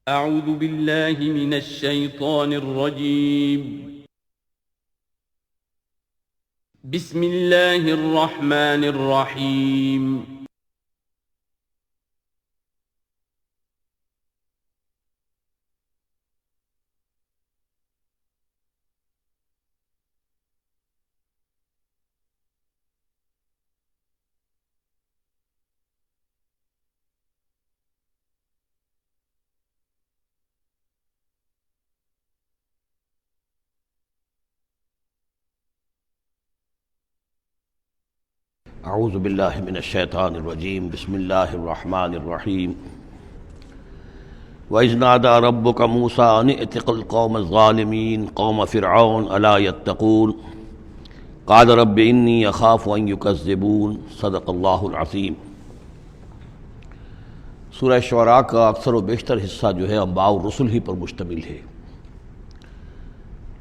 اعوذ باللہ من الشیطان الرجیم بسم اللہ الرحمن الرحیم اعوذ باللہ من الشیطان الرجیم بسم اللہ الرحمن الرحیم وَإِذْ نَادَى رَبُّكَ مُوسَىٰ أَنِ ائْتِ الْقَوْمَ الظَّالِمِينَ قَوْمَ فِرْعَوْنَ أَلَا يَتَّقُونَ قَالَ رَبِّ إِنِّي أَخَافُ أَن يُكَذِّبُونَ صدق اللہ العظیم۔ سورہ شعراء کا اکثر و بیشتر حصہ جو ہے انباء الرسل ہی پر مشتمل ہے،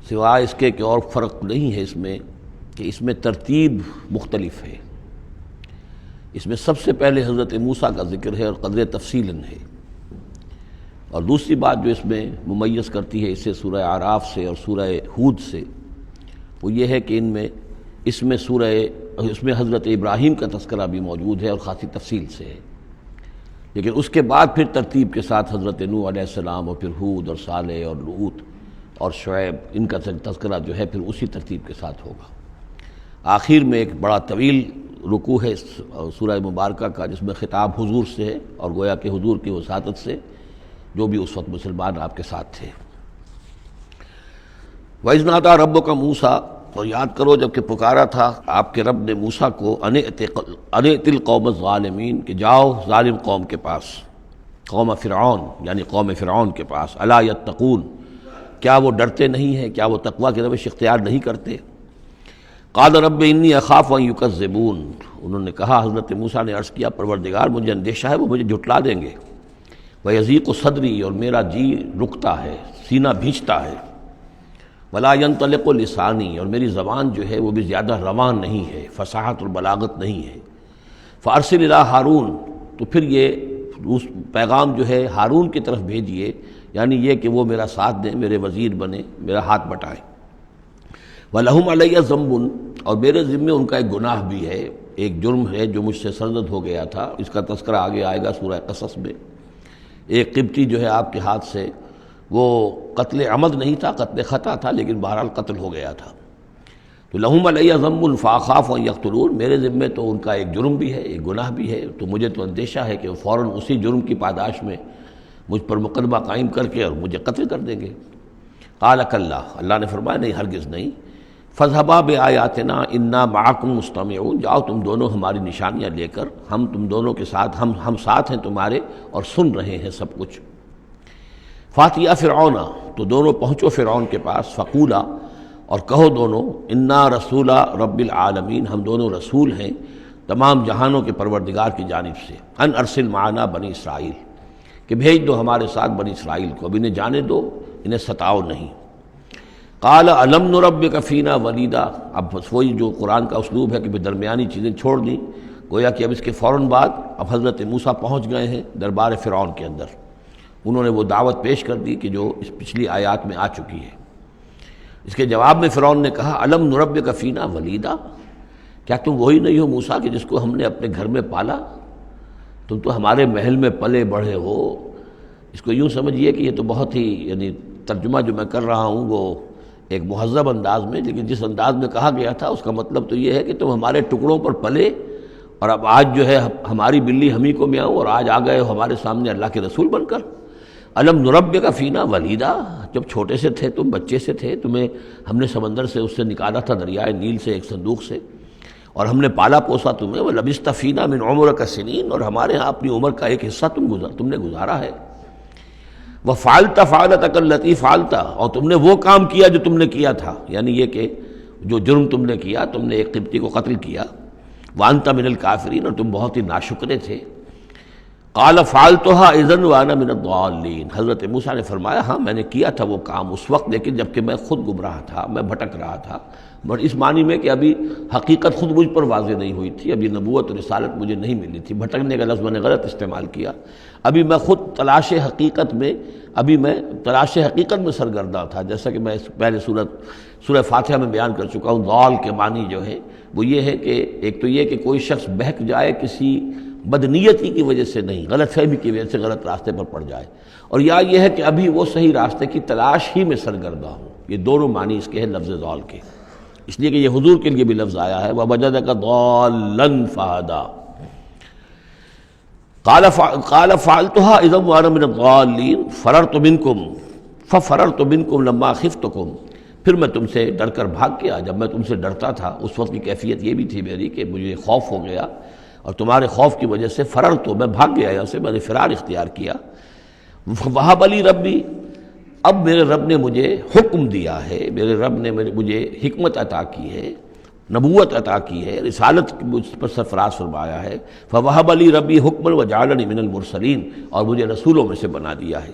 سوائے اس کے کہ اور فرق نہیں ہے اس میں کہ اس میں ترتیب مختلف ہے۔ اس میں سب سے پہلے حضرت موسیٰ کا ذکر ہے اور قدر تفصیلاً ہے، اور دوسری بات جو اس میں ممیز کرتی ہے اسے سورہ اعراف سے اور سورہ ہود سے، وہ یہ ہے کہ اس میں حضرت ابراہیم کا تذکرہ بھی موجود ہے اور خاصی تفصیل سے ہے، لیکن اس کے بعد پھر ترتیب کے ساتھ حضرت نوح علیہ السلام اور پھر ہود اور صالح اور لوط اور شعیب، ان کا تذکرہ جو ہے پھر اسی ترتیب کے ساتھ ہوگا۔ آخر میں ایک بڑا طویل رکوع ہے سورہ مبارکہ کا، جس میں خطاب حضور سے ہے، اور گویا کہ حضور کی وساطت سے جو بھی اس وقت مسلمان آپ کے ساتھ تھے۔ وَإِذْ نَادَىٰ رَبُّكَ مُوسَىٰ، اور یاد کرو جب کہ پکارا تھا آپ کے رب نے موسیٰ کو، أَنِ ائْتِ الْقَوْمَ الظَّالِمِينَ، کہ جاؤ ظالم قوم کے پاس، قوم فرعون یعنی قوم فرعون کے پاس، أَلَا يَتَّقُونَ، کیا وہ ڈرتے نہیں ہیں، کیا وہ تقویٰ کی روش اختیار نہیں کرتے؟ قال رب انی اخاف ان یکذبون، انہوں نے کہا، حضرت موسیٰ نے عرض کیا، پروردگار مجھے اندیشہ ہے وہ مجھے جھٹلا دیں گے، ویضیق صدری، اور میرا جی رکتا ہے، سینہ بھینچتا ہے، ولا ینطلق لسانی، اور میری زبان جو ہے وہ بھی زیادہ رواں نہیں ہے، فصاحت اور بلاغت نہیں ہے، فارسل الی ہارون، تو پھر یہ اس پیغام جو ہے ہارون کی طرف بھیجیے، یعنی یہ کہ وہ میرا ساتھ دیں، میرے وزیر بنے، میرا ہاتھ بٹائیں۔ وَلَهُمْ عَلَيَّ ذَنْبٌ، اور میرے ذمے ان کا ایک گناہ بھی ہے، ایک جرم ہے جو مجھ سے سرزد ہو گیا تھا، اس کا تذکرہ آگے آئے گا سورہ قصص میں۔ ایک قبطی جو ہے آپ کے ہاتھ سے، وہ قتل عمد نہیں تھا، قتل خطا تھا، لیکن بہرحال قتل ہو گیا تھا۔ تو لَهُمْ عَلَيَّ ذَنْبٌ فَأَخَافُ أَن يَقْتُلُونِ، میرے ذمے تو ان کا ایک جرم بھی ہے، ایک گناہ بھی ہے، تو مجھے تو اندیشہ ہے کہ وہ فوراً اسی جرم کی پاداش میں مجھ پر مقدمہ قائم کر کے اور مجھے قتل کر دیں گے۔ قَالَ كَلَّا، اللہ نے فرمایا نہیں، ہرگز نہیں، فَاذْهَبَا بِآيَاتِنَا إِنَّا مَعَكُمْ مُسْتَمِعُونَ، جاؤ تم دونوں ہماری نشانیاں لے کر، ہم تم دونوں کے ساتھ، ہم ساتھ ہیں تمہارے اور سن رہے ہیں سب کچھ۔ فَأْتِيَا فِرْعَوْنَ، تو دونوں پہنچو فرعون کے پاس، فَقُولَا، اور کہو دونوں، إِنَّا رَسُولَ رَبِّ الْعَالَمِينَ، ہم دونوں رسول ہیں تمام جہانوں کے پروردگار کی جانب سے، أَنْ أَرْسِلْ مَعَنَا بَنِي إِسرائیل، کہ بھیج دو ہمارے ساتھ بنی اسرائیل کو، اب انہیں جانے دو، انہیں ستاؤ نہیں۔ قال الم نربک فینا ولیدا، اب وہی جو قرآن کا اسلوب ہے کہ درمیانی چیزیں چھوڑ دیں، گویا کہ اب اس کے فوراً بعد اب حضرت موسیٰ پہنچ گئے ہیں دربار فرعون کے اندر، انہوں نے وہ دعوت پیش کر دی کہ جو اس پچھلی آیات میں آ چکی ہے۔ اس کے جواب میں فرعون نے کہا، الم نربک فینا ولیدا، کیا تم وہی نہیں ہو موسیٰ کہ جس کو ہم نے اپنے گھر میں پالا؟ تم تو ہمارے محل میں پلے بڑھے ہو۔ اس کو یوں سمجھیے کہ یہ تو بہت ہی، یعنی ترجمہ جو میں کر رہا ہوں وہ ایک مہذب انداز میں، لیکن جس انداز میں کہا گیا تھا اس کا مطلب تو یہ ہے کہ تم ہمارے ٹکڑوں پر پلے، اور اب آج جو ہے ہماری بلی ہم ہی کو میاؤں، اور آج آ گئے ہو ہمارے سامنے اللہ کے رسول بن کر۔ الم نربک فینا ولیدا، جب چھوٹے سے تھے تم، بچے سے تھے، تمہیں ہم نے سمندر سے اس سے نکالا تھا، دریائے نیل سے، ایک صندوق سے، اور ہم نے پالا پوسا تمہیں، وَلَبِثْتَ فِينَا مِنْ عُمُرِكَ سِنِينَ، اور ہمارے ہاں اپنی عمر کا ایک حصہ تم نے گزارا ہے۔ وَفَعَلْتَ فَعَلَتَكَ الَّتِي فَعَلْتَ، اور تم نے وہ کام کیا جو تم نے کیا تھا، یعنی یہ کہ جو جرم تم نے کیا، تم نے ایک قبطی کو قتل کیا، وَأَنْتَ مِنَ الْكَافِرِينَ، اور تم بہت ہی ناشکرے تھے۔ قال فعلتها اذا وانا من الضالین، حضرت موسیٰ نے فرمایا ہاں میں نے کیا تھا وہ کام اس وقت، لیکن جبکہ میں خود گمراہ تھا، میں بھٹک رہا تھا، اور اس معنی میں کہ ابھی حقیقت خود مجھ پر واضح نہیں ہوئی تھی، ابھی نبوت اور رسالت مجھے نہیں ملی تھی۔ بھٹکنے کا لفظ میں نے غلط استعمال کیا، ابھی میں خود تلاش حقیقت میں سرگرداں تھا، جیسا کہ میں پہلے سورہ فاتحہ میں بیان کر چکا ہوں۔ ضال کے معنی جو ہے وہ یہ ہے کہ ایک تو یہ کہ کوئی شخص بہک جائے کسی بدنیتی کی وجہ سے نہیں، غلط فہمی کی وجہ سے غلط راستے پر پڑ جائے، اور یا یہ ہے کہ ابھی وہ صحیح راستے کی تلاش ہی میں سرگرداں ہوں۔ یہ دونوں معنی اس کے ہیں لفظ ضال کے، اس لیے کہ یہ حضور کے لیے بھی لفظ آیا ہے وَوَجَدَكَ ضَالًّا فَهَدَىٰ۔ قال فعلتها اذا وانا من الضالین ففررت منکم لما خفتکم، پھر میں تم سے ڈر کر بھاگ گیا جب میں تم سے ڈرتا تھا۔ اس وقت کی کیفیت یہ بھی تھی میری کہ مجھے خوف ہو گیا، اور تمہارے خوف کی وجہ سے میں بھاگ گیا یہاں سے، میں نے فرار اختیار کیا۔ وہب لی ربی، اب میرے رب نے مجھے حکم دیا ہے، میرے رب نے مجھے حکمت عطا کی ہے، نبوت عطا کی ہے، رسالت مجھ پر سرفراز فرمایا ہے۔ فوہب لی ربی حکما وجعلنی من المرسلین، اور مجھے رسولوں میں سے بنا دیا ہے۔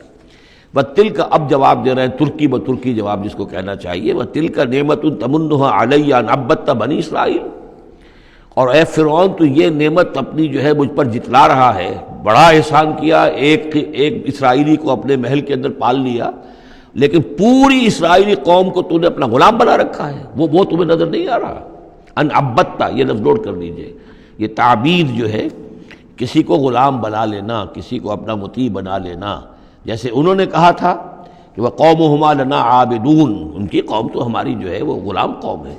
وَتِلْكَ، اب جواب دے رہے ہیں ترکی بترکی جواب جس کو کہنا چاہیے، وَتِلْكَ نِعْمَةٌ تَمُنُّهَا عَلَيَّ أَنْ عَبَّدْتَ بنی اسرائیل، اور اے فرعون تو یہ نعمت اپنی جو ہے مجھ پر جتلا رہا ہے، بڑا احسان کیا، ایک اسرائیلی کو اپنے محل کے اندر پال لیا، لیکن پوری اسرائیلی قوم کو تو نے اپنا غلام بنا رکھا ہے، وہ تمہیں نظر نہیں آ رہا۔ ان عبدتا، یہ لفظ نوٹ کر لیجئے، یہ تعبید جو ہے کسی کو غلام بنا لینا، کسی کو اپنا مطیع بنا لینا، جیسے انہوں نے کہا تھا کہ وَقَوْمُهُمَا لَنَا عَابِدُونَ، ان کی قوم تو ہماری جو ہے وہ غلام قوم ہے۔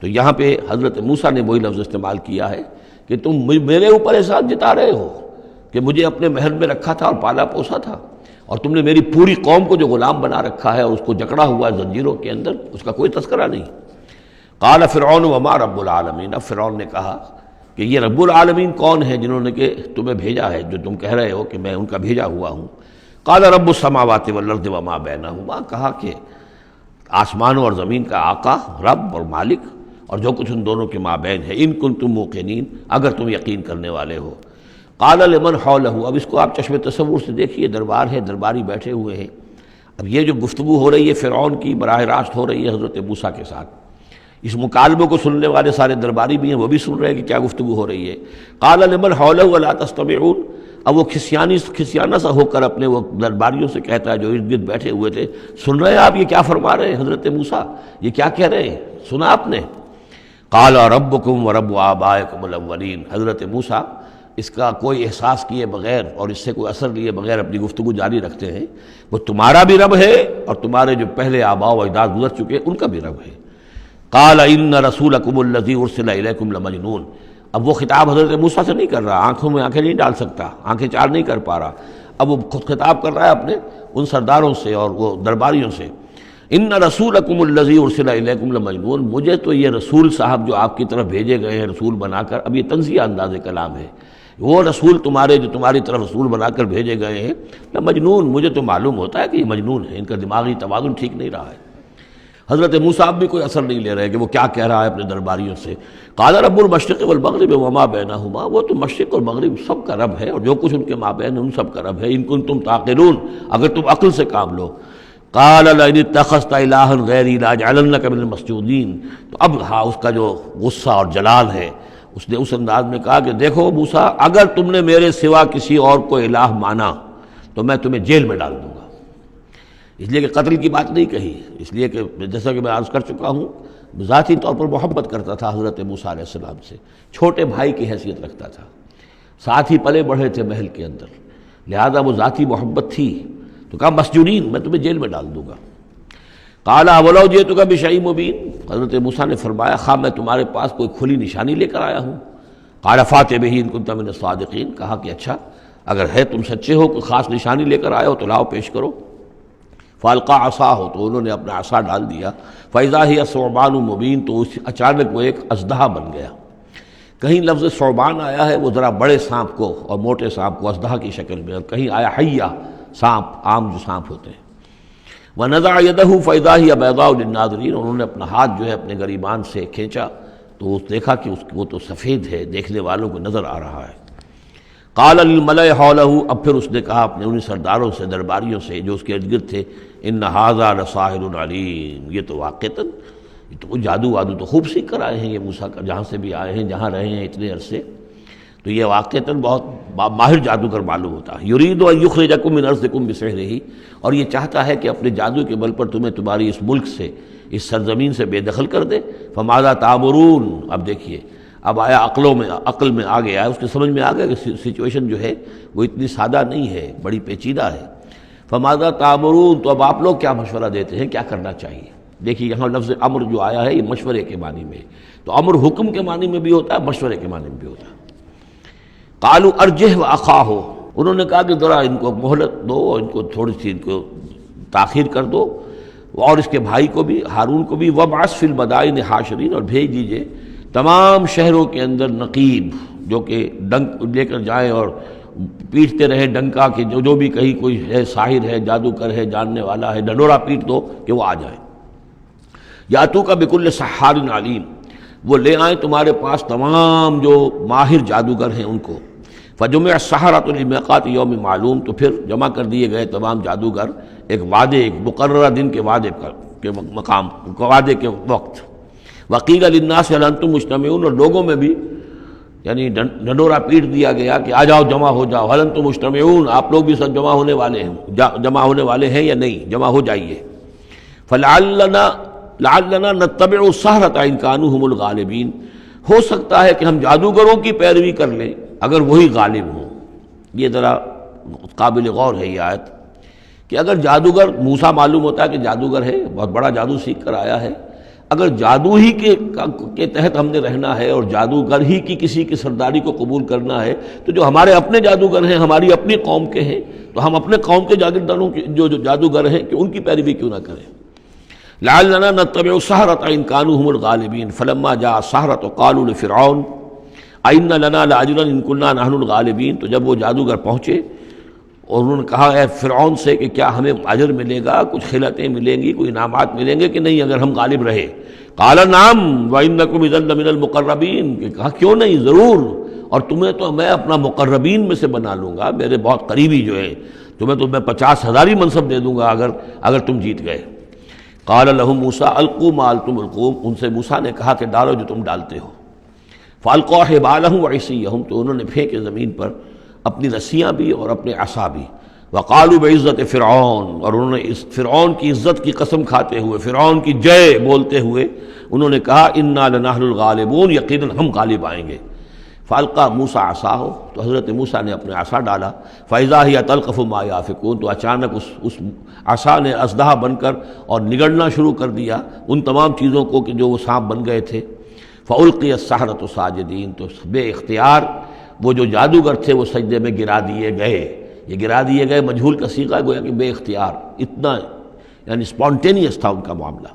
تو یہاں پہ حضرت موسیٰ نے وہی لفظ استعمال کیا ہے کہ تم میرے اوپر احسان جتا رہے ہو کہ مجھے اپنے محل میں رکھا تھا اور پالا پوسا تھا، اور تم نے میری پوری قوم کو جو غلام بنا رکھا ہے اور اس کو جکڑا ہوا ہے زنجیروں کے اندر، اس کا کوئی تذکرہ نہیں۔ قال فرعون وما رب العالمین، اب فرعون نے کہا کہ یہ رب العالمین کون ہے جنہوں نے کہ تمہیں بھیجا ہے، جو تم کہہ رہے ہو کہ میں ان کا بھیجا ہوا ہوں۔ قال رب السماوات والارض وما بینہما، کہا کہ آسمانوں اور زمین کا آقا، رب اور مالک، اور جو کچھ ان دونوں کے مابین ہے، ان کنتم موقنین، اگر تم یقین کرنے والے ہو۔ قال لمن حولہ، اب اس کو آپ چشم تصور سے دیکھیے، دربار ہے، درباری بیٹھے ہوئے ہیں۔ اب یہ جو گفتگو ہو رہی ہے فرعون کی براہ راست ہو رہی ہے حضرت موسیٰ کے ساتھ، اس مکالمے کو سننے والے سارے درباری بھی ہیں، وہ بھی سن رہے ہیں کہ کیا گفتگو ہو رہی ہے۔ قال لمن حولہ الا تستمعون، اب وہ کھسیانہ سا ہو کر اپنے وہ درباریوں سے کہتا ہے جو ارد گرد بیٹھے ہوئے تھے، سن رہے ہیں آپ یہ کیا فرما رہے ہیں حضرت موسیٰ، یہ کیا کہہ رہے ہیں، سنا آپ نے؟ قال ربکم ورب آبائکم الاولین، حضرت موسیٰ اس کا کوئی احساس کیے بغیر اور اس سے کوئی اثر لیے بغیر اپنی گفتگو جاری رکھتے ہیں، وہ تمہارا بھی رب ہے اور تمہارے جو پہلے آباء و اجداد گزر چکے ان کا بھی رب ہے۔ قال ان رسولکم الذی ارسل الیکم لمجنون، اب وہ خطاب حضرت موسیٰ سے نہیں کر رہا، آنکھوں میں آنکھیں نہیں ڈال سکتا، آنکھیں چار نہیں کر پا رہا، اب وہ خود خطاب کر رہا ہے اپنے ان سرداروں سے اور وہ درباریوں سے۔ ان رسولکم الذی ارسل الیکم لمجنون، مجھے تو یہ رسول صاحب جو آپ کی طرف بھیجے گئے ہیں رسول بنا کر، اب یہ تنزیہ انداز کلام ہے، وہ رسول تمہارے جو تمہاری طرف رسول بنا کر بھیجے گئے ہیں مجنون، مجھے تو معلوم ہوتا ہے کہ یہ مجنون ہے، ان کا دماغی توازن ٹھیک نہیں رہا ہے۔ حضرت موسیٰ بھی کوئی اثر نہیں لے رہے کہ وہ کیا کہہ رہا ہے اپنے درباریوں سے۔ قال رب المشرق والمغرب وما بینہما، وہ تو مشرق اور مغرب سب کا رب ہے اور جو کچھ ان کے مابین ان سب کا رب ہے، ان کنتم تعقلون، اگر تم عقل سے کام لو۔ قال لئن اتخذت الہا غیری لاجعلنک من المسجونین، تو اب ہاں اس کا جو غصہ اور جلال ہے، اس نے اس انداز میں کہا کہ دیکھو موسیٰ، اگر تم نے میرے سوا کسی اور کو الہ مانا تو میں تمہیں جیل میں ڈال دوں گا۔ اس لیے کہ قتل کی بات نہیں کہی، اس لیے کہ جیسا کہ میں عرض کر چکا ہوں ذاتی طور پر محبت کرتا تھا حضرت موسیٰ علیہ السلام سے، چھوٹے بھائی کی حیثیت رکھتا تھا، ساتھ ہی پلے بڑھے تھے محل کے اندر، لہذا وہ ذاتی محبت تھی، تو کہا مسجونین، میں تمہیں جیل میں ڈال دوں گا۔ قال اولو جئتک بشیء مبین، حضرت موسیٰ نے فرمایا خواہ میں تمہارے پاس کوئی کھلی نشانی لے کر آیا ہوں۔ قال فات بہ ان کنت من الصادقین، کہا کہ اچھا اگر ہے تم سچے ہو، کوئی خاص نشانی لے کر آئے ہو تو لاؤ پیش کرو۔ فالقا عصاہ، تو انہوں نے اپنا عصا ڈال دیا، فاذا ہی ثعبان مبین، تو اچانک وہ ایک اژدہا بن گیا۔ کہیں لفظ ثعبان آیا ہے وہ ذرا بڑے سانپ کو اور موٹے سانپ کو اژدہا کی شکل میں، اور کہیں آیا حیہ، سانپ، عام جو سانپ ہوتے ہیں۔ وَنَزَعَ يَدَهُ فَإِذَا هِيَ بَيْضَاءُ لِلنَّاظِرِينَ، انہوں نے اپنا ہاتھ جو ہے اپنے گریبان سے کھینچا تو دیکھا کہ وہ تو سفید ہے، دیکھنے والوں کو نظر آ رہا ہے۔ قال للملأ حولہ، اب پھر اس نے کہا اپنے انہیں سرداروں سے، درباریوں سے جو اس کے ارد گرد تھے، ان ھذا لساحر علیم، یہ تو واقعتاً یہ تو جادو وادو تو خوب سیکھ کر آئے ہیں یہ موسیٰ کا، جہاں سے بھی آئے ہیں، جہاں رہے ہیں اتنے عرصے، تو یہ واقعتاً بہت ماہر جادوگر معلوم ہوتا ہے۔ یرید ان یخرجکم من ارضکم بسحرہ، اور یہ چاہتا ہے کہ اپنے جادو کے بل پر تمہیں تمہاری اس ملک سے، اس سرزمین سے بے دخل کر دے۔ فماذا تأمرون، اب دیکھیے اب آیا عقل میں آ گیا، اس کے سمجھ میں آ گیا کہ سچویشن جو ہے وہ اتنی سادہ نہیں ہے، بڑی پیچیدہ ہے۔ فماذا تأمرون، تو اب آپ لوگ کیا مشورہ دیتے ہیں، کیا کرنا چاہیے؟ دیکھیے یہاں لفظ امر جو آیا ہے یہ مشورے کے معنی میں، تو امر حکم کے معنی میں بھی ہوتا ہے، مشورے کے معنی میں بھی ہوتا ہے۔ قالوا ارجہ واخاہ، انہوں نے کہا کہ ذرا ان کو مہلت دو، ان کو تھوڑی سی ان کو تاخیر کر دو، اور اس کے بھائی کو بھی، ہارون کو بھی، وابعث فی المدائن حاشرین، اور بھیج دیجئے تمام شہروں کے اندر نقیب، جو کہ ڈنک لے کر جائیں اور پیٹتے رہے ڈنکا، کہ جو بھی کہیں کوئی ہے ساحر ہے، جادوگر ہے، جاننے والا ہے، ڈنڈورا پیٹ دو کہ وہ آ جائے۔ یاتوک بکل سحار علیم، وہ لے آئیں تمہارے پاس تمام جو ماہر جادوگر ہیں ان کو۔ فجمع السحرۃ لمیقات یوم معلوم، تو پھر جمع کر دیے گئے تمام جادوگر ایک وعدے، ایک مقررہ دن کے وعدے کے مقام، وعدے کے وقت۔ وقیل للناس هل انتم مجتمعون، اور لوگوں میں بھی یعنی ڈنڈورا پیٹ دیا گیا کہ آ جاؤ، جمع ہو جاؤ، هل انتم مجتمعون، آپ لوگ بھی سب جمع ہونے والے ہیں یا نہیں، جمع ہو جائیے۔ لعلنا نتبع السحرۃ ان كانوا هم الغالبین، ہو سکتا ہے کہ ہم جادوگروں کی پیروی کر لیں اگر وہی غالب ہوں۔ یہ ذرا قابل غور ہے یہ آیت، کہ اگر جادوگر، موسیٰ معلوم ہوتا ہے کہ جادوگر ہے، بہت بڑا جادو سیکھ کر آیا ہے، اگر جادو ہی کے تحت ہم نے رہنا ہے اور جادوگر ہی کی کسی کی سرداری کو قبول کرنا ہے، تو جو ہمارے اپنے جادوگر ہیں، ہماری اپنی قوم کے ہیں، تو ہم اپنے قوم کے جاگیرداروں جو جادوگر ہیں کہ ان کی پیروی کیوں نہ کریں۔ لعلنا نتبع السحرۃ ان كانوا هم الغالبین فلما جاء السحرۃ قالوا لفرعون ائن لنا لاجرا ان كنا نحن الغالبین، تو جب وہ جادوگر پہنچے اور انہوں نے کہا اے فرعون سے کہ کیا ہمیں اجر ملے گا، کچھ خلعتیں ملیں گی، کوئی انعامات ملیں گے کہ نہیں اگر ہم غالب رہے؟ قال نعم وانکم اذا لمن المقربین، کہ کہا کیوں نہیں، ضرور، اور تمہیں تو میں اپنا مقربین میں سے بنا لوں گا، میرے بہت قریبی جو ہے، تمہیں تو میں 50,000 منصب دے دوں گا اگر تم جیت گئے۔ قال لهم موسیٰ القوا ما انتم ملقون، ان سے موسیٰ نے کہا کہ ڈالو جو تم ڈالتے ہو۔ فالقوا حبالهم وعصیهم، تو انہوں نے پھینکے زمین پر اپنی رسیاں بھی اور اپنے عصا بھی۔ وقالوا بعزت فرعون، اور انہوں نے اس فرعون کی عزت کی قسم کھاتے ہوئے، فرعون کی جے بولتے ہوئے انہوں نے کہا انا لنحن الغالبون، یقیناً ہم غالب آئیں گے۔ فالقى موسیٰ عصاہ، تو حضرت موسیٰ نے اپنے عصا ڈالا، فاذا هي تلقف ما يافكون، تو اچانک اس عصا نے اسدحہ بن کر اور نگڑنا شروع کر دیا ان تمام چیزوں کو کہ جو وہ سانپ بن گئے تھے۔ فالقي السحرة ساجدین، تو بے اختیار وہ جو جادوگر تھے وہ سجدے میں گرا دیے گئے۔ یہ گرا دیے گئے مجہول کا صیغہ گویا کہ بے اختیار، اتنا یعنی اسپونٹینیس تھا ان کا معاملہ۔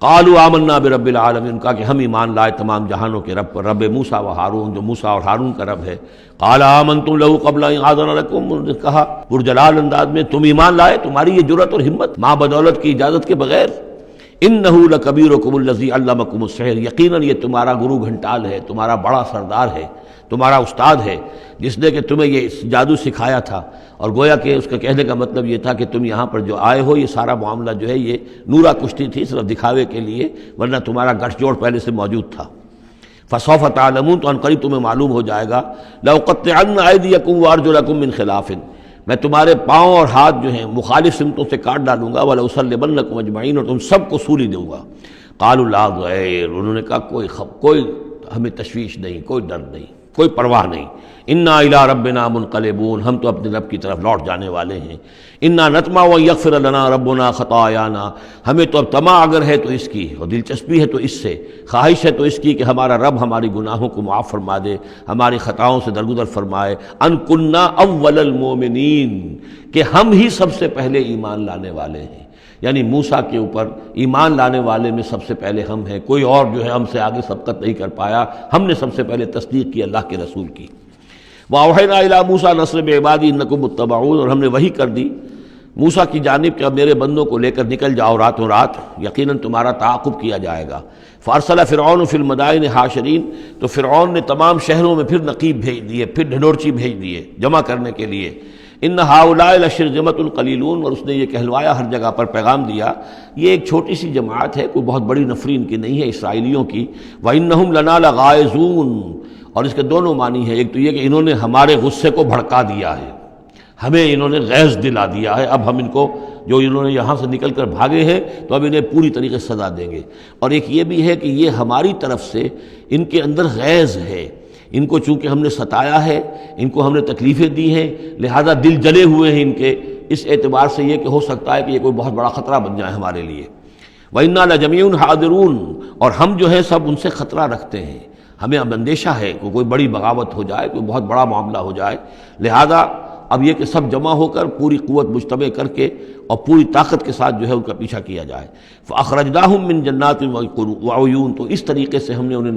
قالوا آمنا برب العالمین، کہا کہ ہم ایمان لائے تمام جہانوں کے رب پر، رب موسیٰ و ہارون، جو موسیٰ اور ہارون کا رب ہے۔ قال آمنتم له قبل ان آذن لكم، انہوں نے کہا پرجلال انداز میں تم ایمان لائے، تمہاری یہ جرأت اور ہمت ماں بدولت کی اجازت کے بغیر۔ انہ لکبیرکم الذی علمکم السحر، یقیناً یہ تمہارا گرو گھنٹال ہے، تمہارا بڑا سردار ہے، تمہارا استاد ہے، جس نے کہ تمہیں یہ جادو سکھایا تھا۔ اور گویا کہ اس کا کہنے کا مطلب یہ تھا کہ تم یہاں پر جو آئے ہو یہ سارا معاملہ جو ہے یہ نورا کشتی تھی، صرف دکھاوے کے لیے، ورنہ تمہارا گٹھ جوڑ پہلے سے موجود تھا۔ فسوف تعلمون، تو ان قریب تمہیں معلوم ہو جائے گا۔ لأقطعن ایدیکم وارجلکم من خلاف، میں تمہارے پاؤں اور ہاتھ جو ہیں مخالف سمتوں سے کاٹ ڈالوں گا، ولأصلبنکم اجمعین، اور تم سب کو سولی دوں گا۔ قالوا لا ضیر، انہوں نے کہا کوئی ہمیں تشویش نہیں، کوئی ڈر نہیں، کوئی پرواہ نہیں۔ انا الی ربنا منقلبون، ہم تو اپنے رب کی طرف لوٹ جانے والے ہیں۔ انا نطمع ان یغفر لنا ربنا خطایانا، ہمیں تو اب طمع اگر ہے تو اس کی، اور دلچسپی ہے تو اس سے، خواہش ہے تو اس کی کہ ہمارا رب ہماری گناہوں کو معاف فرما دے، ہماری خطاؤں سے درگزر فرمائے۔ ان کنا اول المؤمنین، کہ ہم ہی سب سے پہلے ایمان لانے والے ہیں، یعنی موسیٰ کے اوپر ایمان لانے والے میں سب سے پہلے ہم ہیں، کوئی اور جو ہے ہم سے آگے سبقت نہیں کر پایا، ہم نے سب سے پہلے تصدیق کی اللہ کے رسول کی۔ وَأَوْحَيْنَا إِلَىٰ مُوسَىٰ نَصْرِ بِعِبَادِي إِنَّكُمْ مُتَّبَعُونَ، اور ہم نے وحی کر دی موسیٰ کی جانب کہ اب میرے بندوں کو لے کر نکل جاؤ راتوں رات، یقیناً تمہارا تعاقب کیا جائے گا۔ فارسل فرعون فی المدائن حاشرین، تو فرعون نے تمام شہروں میں پھر نقیب بھیج دیے، پھر ڈھنڈورچی بھیج دیے جمع کرنے کے لیے۔ ان ہؤلاء لشرذمۃ قلیلون، اور اس نے یہ کہلوایا ہر جگہ پر پیغام دیا، یہ ایک چھوٹی سی جماعت ہے، کوئی بہت بڑی نفری ان کی نہیں ہے اسرائیلیوں کی۔ وانہم لنا لغائظون، اور اس کے دونوں معنی ہیں، ایک تو یہ کہ انہوں نے ہمارے غصے کو بھڑکا دیا ہے، ہمیں انہوں نے غیظ دلا دیا ہے، اب ہم ان کو جو انہوں نے یہاں سے نکل کر بھاگے ہیں تو اب انہیں پوری طریقے سے سزا دیں گے۔ اور ایک یہ بھی ہے کہ یہ ہماری طرف سے ان کے اندر غیظ ہے، ان کو چونکہ ہم نے ستایا ہے، ان کو ہم نے تکلیفیں دی ہیں، لہذا دل جلے ہوئے ہیں ان کے، اس اعتبار سے یہ کہ ہو سکتا ہے کہ یہ کوئی بہت بڑا خطرہ بن جائے ہمارے لیے۔ وَإِنَّا لَجَمِيعٌ حَاذِرُونَ، اور ہم جو ہے سب ان سے خطرہ رکھتے ہیں، ہمیں اب اندیشہ ہے کہ کوئی بڑی بغاوت ہو جائے، کوئی بہت بڑا معاملہ ہو جائے، لہذا اب یہ کہ سب جمع ہو کر پوری قوت مجتمع کر کے اور پوری طاقت کے ساتھ جو ہے ان کا پیچھا کیا جائے۔ فَأَخْرَجْنَاهُم مِّن جَنَّاتٍ وَعُيُونٍ، تو اس طریقے سے ہم نے انہیں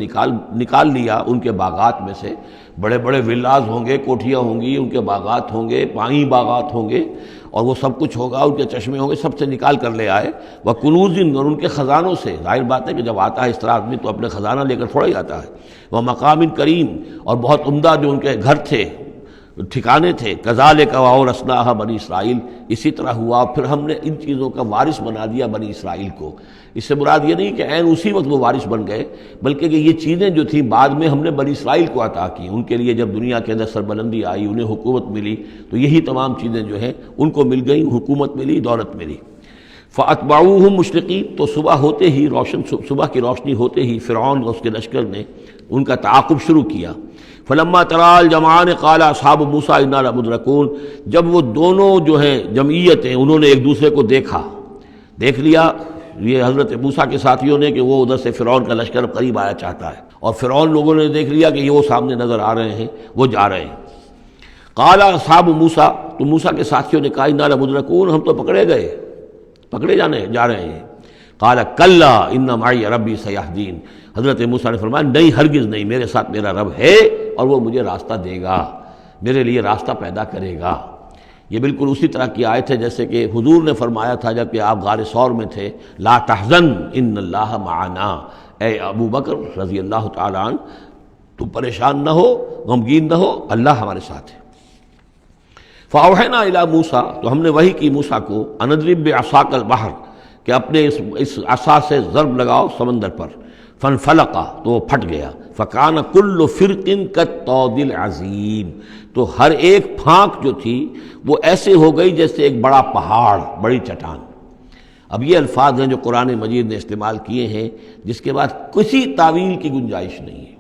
نکال لیا ان کے باغات میں سے، بڑے بڑے ولاز ہوں گے، کوٹھیاں ہوں گی، ان کے باغات ہوں گے، پانی باغات ہوں گے، اور وہ سب کچھ ہوگا، ان کے چشمے ہوں گے، سب سے نکال کر لے آئے۔ وَكُنُوزٍ، اور ان کے خزانوں سے، ظاہر بات ہے کہ جب آتا ہے اس طرح آدمی تو اپنے خزانہ لے کر تھوڑا ہی آتا ہے۔ وَمَقَامٍ کریم، اور بہت عمدہ جو ان کے گھر تھے، ٹھکانے تھے۔ کذالک وَأَوْرَثْنَاهَا بنی اسرائیل، اسی طرح ہوا پھر ہم نے ان چیزوں کا وارث بنا دیا بنی اسرائیل کو۔ اس سے مراد یہ نہیں کہ عین اسی وقت وہ وارث بن گئے، بلکہ کہ یہ چیزیں جو تھیں بعد میں ہم نے بنی اسرائیل کو عطا کی، ان کے لیے جب دنیا کے اندر سربلندی آئی، انہیں حکومت ملی، تو یہی تمام چیزیں جو ہیں ان کو مل گئیں، حکومت ملی، دولت ملی۔ فَأَتْبَعُوهُم مُشْرِقِينَ، تو صبح ہوتے ہی صبح کی روشنی ہوتے ہی فرعون اور اس کے لشکر نے ان کا تعاقب شروع کیا۔ فلما ترى الجمعان قال اصحاب موسیٰ انا لمدرکون، جب وہ دونوں جو ہیں جمعیتیں انہوں نے ایک دوسرے کو دیکھ لیا، یہ حضرت موسیٰ کے ساتھیوں نے کہ وہ ادھر سے فرعون کا لشکر قریب آیا چاہتا ہے، اور فرعون لوگوں نے دیکھ لیا کہ یہ وہ سامنے نظر آ رہے ہیں، وہ جا رہے ہیں۔ قال اصحاب موسیٰ، تو موسیٰ کے ساتھیوں نے کہا انا لمدرکون، ہم تو پکڑے جا رہے ہیں۔ قال کلا ان معی ربی سیہدین، حضرت موسیٰ نے فرمایا نہیں، ہرگز نہیں، میرے ساتھ میرا رب ہے اور وہ مجھے راستہ دے گا، میرے لیے راستہ پیدا کرے گا۔ یہ بالکل اسی طرح کی آیت ہے جیسے کہ حضور نے فرمایا تھا جب کہ آپ غار ثور میں تھے، لا تحزن ان اللہ معنا، اے ابو بکر رضی اللہ تعالی عنہ تم پریشان نہ ہو، غمگین نہ ہو، اللہ ہمارے ساتھ ہے۔ فاوحینا الی موسیٰ، تو ہم نے وحی کی موسیٰ کو، ان اضرب بعصاک البحر، کہ اپنے اس عصا سے ضرب لگاؤ سمندر پر، فانفلق، تو وہ پھٹ گیا، فکان کل فرق کالطود العظیم، تو ہر ایک پھانک جو تھی وہ ایسے ہو گئی جیسے ایک بڑا پہاڑ، بڑی چٹان۔ اب یہ الفاظ ہیں جو قرآن مجید نے استعمال کیے ہیں، جس کے بعد کسی تعویل کی گنجائش نہیں ہے۔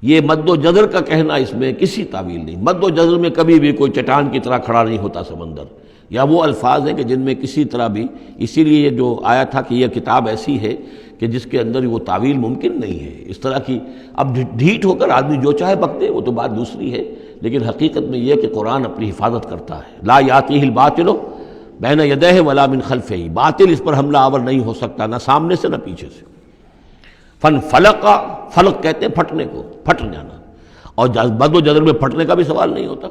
یہ مد و جزر کا کہنا، اس میں کسی تعویل نہیں، مد و جزر میں کبھی بھی کوئی چٹان کی طرح کھڑا نہیں ہوتا سمندر، یا وہ الفاظ ہیں کہ جن میں کسی طرح بھی، اسی لیے یہ جو آیا تھا کہ یہ کتاب ایسی ہے کہ جس کے اندر وہ تعویل ممکن نہیں ہے اس طرح کی۔ اب ڈھیٹ ہو کر آدمی جو چاہے بک دے، وہ تو بات دوسری ہے، لیکن حقیقت میں یہ کہ قرآن اپنی حفاظت کرتا ہے۔ لا یاتیہ الباطل بین یدیہ ولا من خلفہ، باطل اس پر حملہ آور نہیں ہو سکتا، نہ سامنے سے نہ پیچھے سے۔ فانفلق، فلق کہتے ہیں پھٹنے کو، پھٹ جانا، اور بد و جدر میں پھٹنے کا بھی سوال نہیں ہوتا۔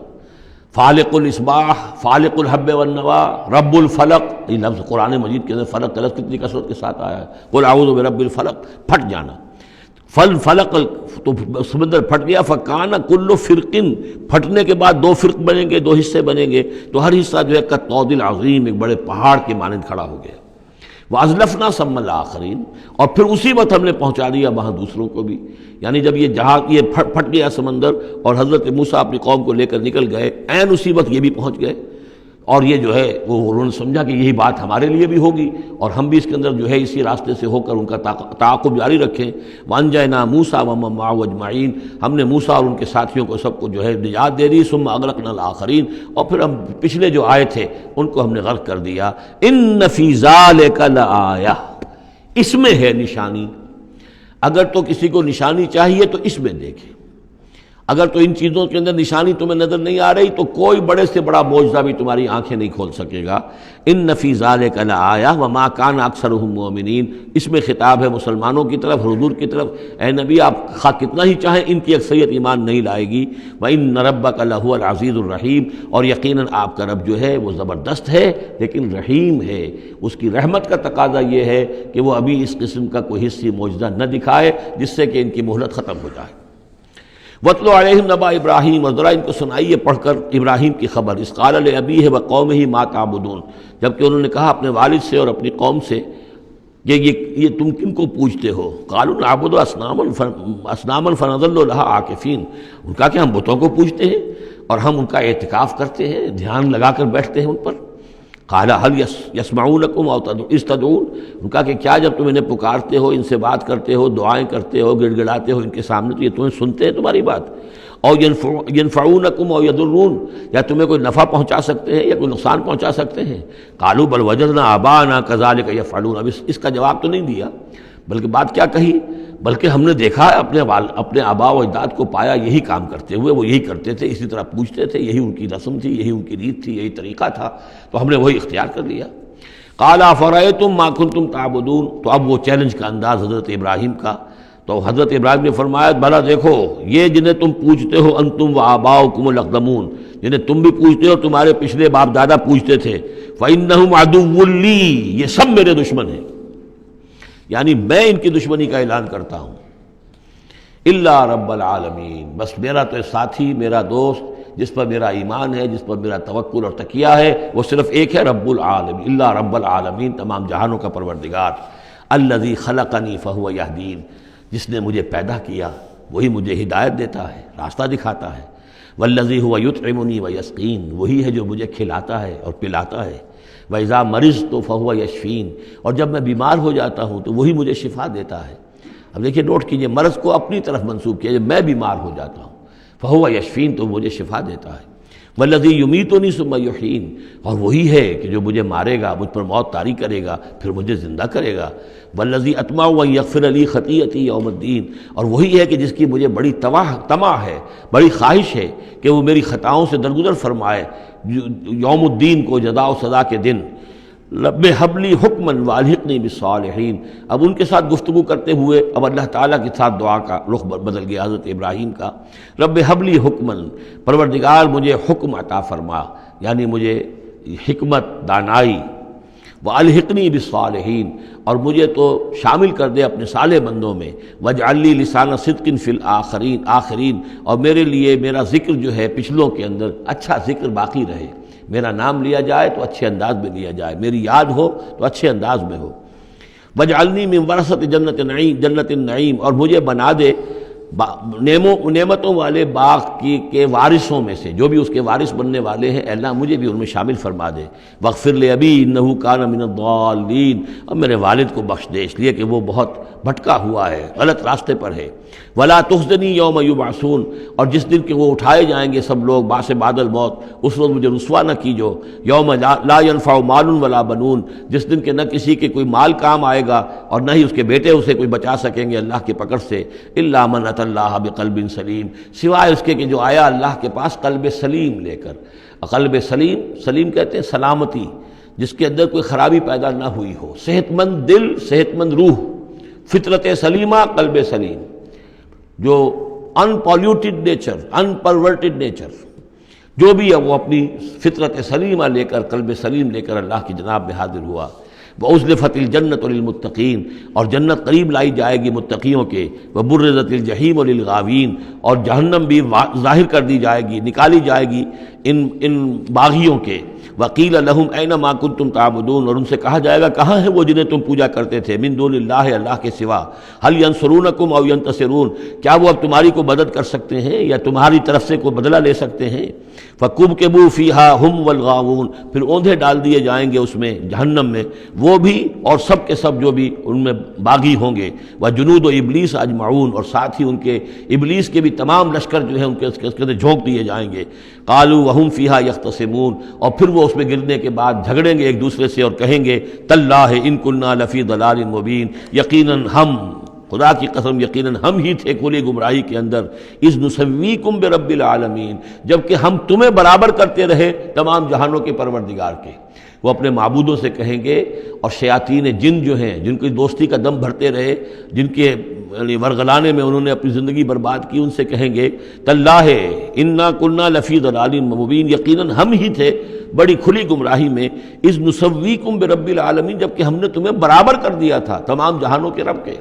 فالق الاصباح، فالق الحب والنوا، رب الفلق، یہ لفظ قرآن مجید کے اندر فلق کا لفظ کتنی کثرت کے ساتھ آیا ہے، قل اعوذ برب الفلق، پھٹ جانا۔ فلق، تو سمندر پھٹ گیا، فکان کل فرق، پھٹنے کے بعد دو فرق بنیں گے، دو حصے بنیں گے، تو ہر حصہ جو ہے کالطود العظیم، ایک بڑے پہاڑ کے مانند کھڑا ہو گیا۔ وَأَزْلَفْنَا ثَمَّ الْآخَرِينَ، اور پھر اسی وقت ہم نے پہنچا دیا وہاں دوسروں کو بھی، یعنی جب یہ جہاز یہ پھٹ گیا سمندر اور حضرت موسیٰ اپنی قوم کو لے کر نکل گئے، عین اسی وقت یہ بھی پہنچ گئے، اور یہ جو ہے وہ انہوں نے سمجھا کہ یہی بات ہمارے لیے بھی ہوگی، اور ہم بھی اس کے اندر جو ہے اسی راستے سے ہو کر ان کا تعاقب جاری رکھیں۔ وَأَنجَيْنَا مُوسَىٰ وَمَن مَّعَهُ أَجْمَعِينَ، ہم نے موسیٰ اور ان کے ساتھیوں کو سب کو جو ہے نجات دے دی۔ ثُمَّ أَغْرَقْنَا الْآخَرِينَ، اور پھر ہم پچھلے جو آئے تھے ان کو ہم نے غرق کر دیا۔ إِنَّ فِي ذَلِكَ لَآيَةً، اس میں ہے نشانی، اگر تو کسی کو نشانی چاہیے تو اس میں دیکھیں۔ اگر تو ان چیزوں کے اندر نشانی تمہیں نظر نہیں آ رہی تو کوئی بڑے سے بڑا معجزہ بھی تمہاری آنکھیں نہیں کھول سکے گا۔ ان فی ذلک لآیہ وما کان اکثرهم مؤمنین، اس میں خطاب ہے مسلمانوں کی طرف، حضور کی طرف، اے نبی آپ خواہ کتنا ہی چاہیں ان کی اکثریت ایمان نہیں لائے گی۔ وان ربک لہو العزیز الرحیم، اور یقیناً آپ کا رب جو ہے وہ زبردست ہے لیکن رحیم ہے، اس کی رحمت کا تقاضا یہ ہے کہ وہ ابھی اس قسم کا کوئی حصی معجزہ نہ دکھائے جس سے کہ ان کی مہلت ختم ہو جائے۔ وَاتْلُ عَلَيْهِمْ نَبَأَ ابراہیم، اور ذرا ان کو سنائیے پڑھ کر ابراہیم کی خبر، اذ قال لأبیہ وقومہ ما تعبدون، جبکہ انہوں نے کہا اپنے والد سے اور اپنی قوم سے کہ یہ تم کن کو پوجتے ہو؟ قالوا نعبد اصناما فنظل لها عاکفین، ان کا کہ ہم بتوں کو پوجتے ہیں اور ہم ان کا اعتکاف کرتے ہیں، دھیان لگا کر بیٹھتے ہیں ان پر۔ قال هل يسمعونكم او اذ تدعون، ان کا کہ کیا جب تم انہیں پکارتے ہو، ان سے بات کرتے ہو، دعائیں کرتے ہو، گڑ گڑاتے ہو ان کے سامنے، تو یہ تمہیں سنتے ہیں تمہاری بات؟ او ينفعونكم او يضرون، یا تمہیں کوئی نفع پہنچا سکتے ہیں یا کوئی نقصان پہنچا سکتے ہیں؟ قالوا بل وجدنا آباءنا كذلك يفعلون، اب اس کا جواب تو نہیں دیا بلکہ بات کیا کہی، بلکہ ہم نے دیکھا اپنے آباء و اجداد کو پایا یہی کام کرتے ہوئے، وہ یہی کرتے تھے، اسی طرح پوچھتے تھے، یہی ان کی رسم تھی، یہی ان کی ریت تھی، یہی طریقہ تھا، تو ہم نے وہی اختیار کر لیا۔ قال افرأیتم ما کنتم تعبدون، تو اب وہ چیلنج کا انداز حضرت ابراہیم کا، تو حضرت ابراہیم نے فرمایا بھلا دیکھو یہ جنہیں تم پوجتے ہو، انتم و آباؤکم الاقدمون، جنہیں تم بھی پوجتے ہو، تمہارے پچھلے باپ دادا پوجتے تھے، فإنہم عدو لی، یہ سب میرے دشمن ہیں، یعنی میں ان کی دشمنی کا اعلان کرتا ہوں۔ الا رب العالمین، بس میرا تو ساتھی، میرا دوست، جس پر میرا ایمان ہے، جس پر میرا توکل اور تکیہ ہے، وہ صرف ایک ہے، رب العالمین، الا رب العالمین، تمام جہانوں کا پروردگار، الذی خلقنی فہو یہدین، جس نے مجھے پیدا کیا وہی مجھے ہدایت دیتا ہے، راستہ دکھاتا ہے، والذی هو یطعمنی ویسقین، وہی ہے جو مجھے کھلاتا ہے اور پلاتا ہے، وَإِذَا مَرِضْتُ فَهُوَ يَشْفِينِ، اور جب میں بیمار ہو جاتا ہوں تو وہی مجھے شفا دیتا ہے۔ اب دیکھیے نوٹ کیجئے، مرض کو اپنی طرف منسوب کیا، جب میں بیمار ہو جاتا ہوں فَهُوَ يَشْفِينِ، تو مجھے شفا دیتا ہے، وَالَّذِي يُمِيتُنِي ثُمَّ يُحْيِينِ، اور وہی ہے کہ جو مجھے مارے گا، مجھ پر موت طاری کرے گا، پھر مجھے زندہ کرے گا، وَالَّذِي أَطْمَعُ أَن يَغْفِرَ لِي خَطِيئَتِي يَوْمَ الدِّينِ، اور وہی ہے کہ جس کی مجھے بڑی طمع ہے، بڑی خواہش ہے کہ وہ میری خطاؤں سے درگزر فرمائے یوم الدین کو، جزا و سزا کے دن۔ رب حب لی حکمن والحقنی بالصالحین، اب ان کے ساتھ گفتگو کرتے ہوئے اب اللہ تعالیٰ کے ساتھ دعا کا رخ بدل گیا حضرت ابراہیم کا۔ رب حب لی حکمن، پروردگار مجھے حکم عطا فرما، یعنی مجھے حکمت، دانائی، والحقنی بالصالحین، اور مجھے تو شامل کر دے اپنے صالح بندوں میں، واجعل لی لسان صدق فی الآخرین، اور میرے لیے میرا ذکر جو ہے پچھلوں کے اندر اچھا ذکر باقی رہے، میرا نام لیا جائے تو اچھے انداز میں لیا جائے، میری یاد ہو تو اچھے انداز میں ہو۔ وَاجْعَلْنِي مِنْ وَرَثَةِ جنت النعیم، اور مجھے بنا دے نعمتوں والے باغ کے وارثوں میں سے، جو بھی اس کے وارث بننے والے ہیں، اے اللہ مجھے بھی ان میں شامل فرما دے۔ وَاغْفِرْ لِأَبِي إِنَّهُ كَانَ مِنَ الضَّالِّينَ، اور میرے والد کو بخش دے اس لیے کہ وہ بہت بھٹکا ہوا ہے، غلط راستے پر ہے۔ وَلَا تُخْزِنِي يَوْمَ يُبْعَثُونَ، اور جس دن کہ وہ اٹھائے جائیں گے سب لوگ بعد بعد الموت، اس وقت مجھے رسوا نہ کیجو۔ یوم لا ينفع مال ولا بنون، جس دن کہ نہ کسی کے کوئی مال کام آئے گا اور نہ ہی اس کے بیٹے اسے کوئی بچا سکیں گے اللہ کی پکڑ سے۔ الا من اتى اللہ بقلب سلیم، سوائے اس کے کہ جو آیا اللہ کے پاس قلب سلیم لے کر۔ قلب سلیم، سلیم کہتے ہیں سلامتی، جس کے اندر کوئی خرابی پیدا نہ ہوئی ہو، صحت مند دل، صحت مند روح، فطرت سلیمہ، قلب سلیم، جو ان پالیوٹیڈ نیچر، ان پرورٹیڈ نیچر، جو بھی ہے وہ اپنی فطرت سلیمہ لے کر، قلب سلیم لے کر اللہ کی جناب میں حاضر ہوا۔ وَأُزْلِفَتِ الْجَنَّةُ لِلْمُتَّقِينَ، اور جنت قریب لائی جائے گی متقیوں کے۔ وَبُرِّزَتِ الْجَحِيمُ لِلْغَاوِينَ، اور جہنم بھی ظاہر کر دی جائے گی، نکالی جائے گی ان باغیوں کے۔ وَقِيلَ لَهُمْ أَيْنَ مَا كُنتُمْ تَعْبُدُونَ، اور ان سے کہا جائے گا کہاں ہیں وہ جنہیں تم پوجا کرتے تھے، من دون اللہ، اللہ کے سوا۔ هَلْ يَنْصُرُونَكُمْ أَوْ يَنْتَصِرُونَ، کیا وہ اب تمہاری کو مدد کر سکتے ہیں یا تمہاری طرف سے کوئی بدلہ لے سکتے ہیں؟ فَكُبْكِبُوا فِيهَا هُمْ وَالْغَاوُونَ، پھر اوندھے ڈال دیے جائیں گے اس میں، جہنم میں، وہ بھی اور سب کے سب جو بھی ان میں باغی ہوں گے۔ وَجُنُودُ إِبْلِيسَ أَجْمَعُونَ، اور ساتھ ہی ان کے ابلیس کے بھی تمام لشکر جو ہیں ان کے اس کے اندر جھونک دیے جائیں گے۔ قَالُوا وَهُمْ فِيهَا يَخْتَصِمُونَ، اور پھر وہ اس میں گرنے کے بعد جھگڑیں گے ایک دوسرے سے اور کہیں گے تاللہ ان کنا لفی ضلال مبین، یقیناً ہم خدا کی قسم یقیناً ہم ہی تھے کھلی گمراہی کے اندر، اذ نسویکم برب العالمین، جبکہ ہم تمہیں برابر کرتے رہے تمام جہانوں کے پروردگار کے۔ وہ اپنے معبودوں سے کہیں گے، اور شیاطین جن جو ہیں جن کی دوستی کا دم بھرتے رہے، جن کے ورغلانے میں انہوں نے اپنی زندگی برباد کی، ان سے کہیں گے تاللہ انا کنا لفی ضلال مبین، یقیناً ہم ہی تھے بڑی کھلی گمراہی میں، اذ نسویکم برب العالمین، جبکہ ہم نے تمہیں برابر کر دیا تھا تمام جہانوں کے رب کے۔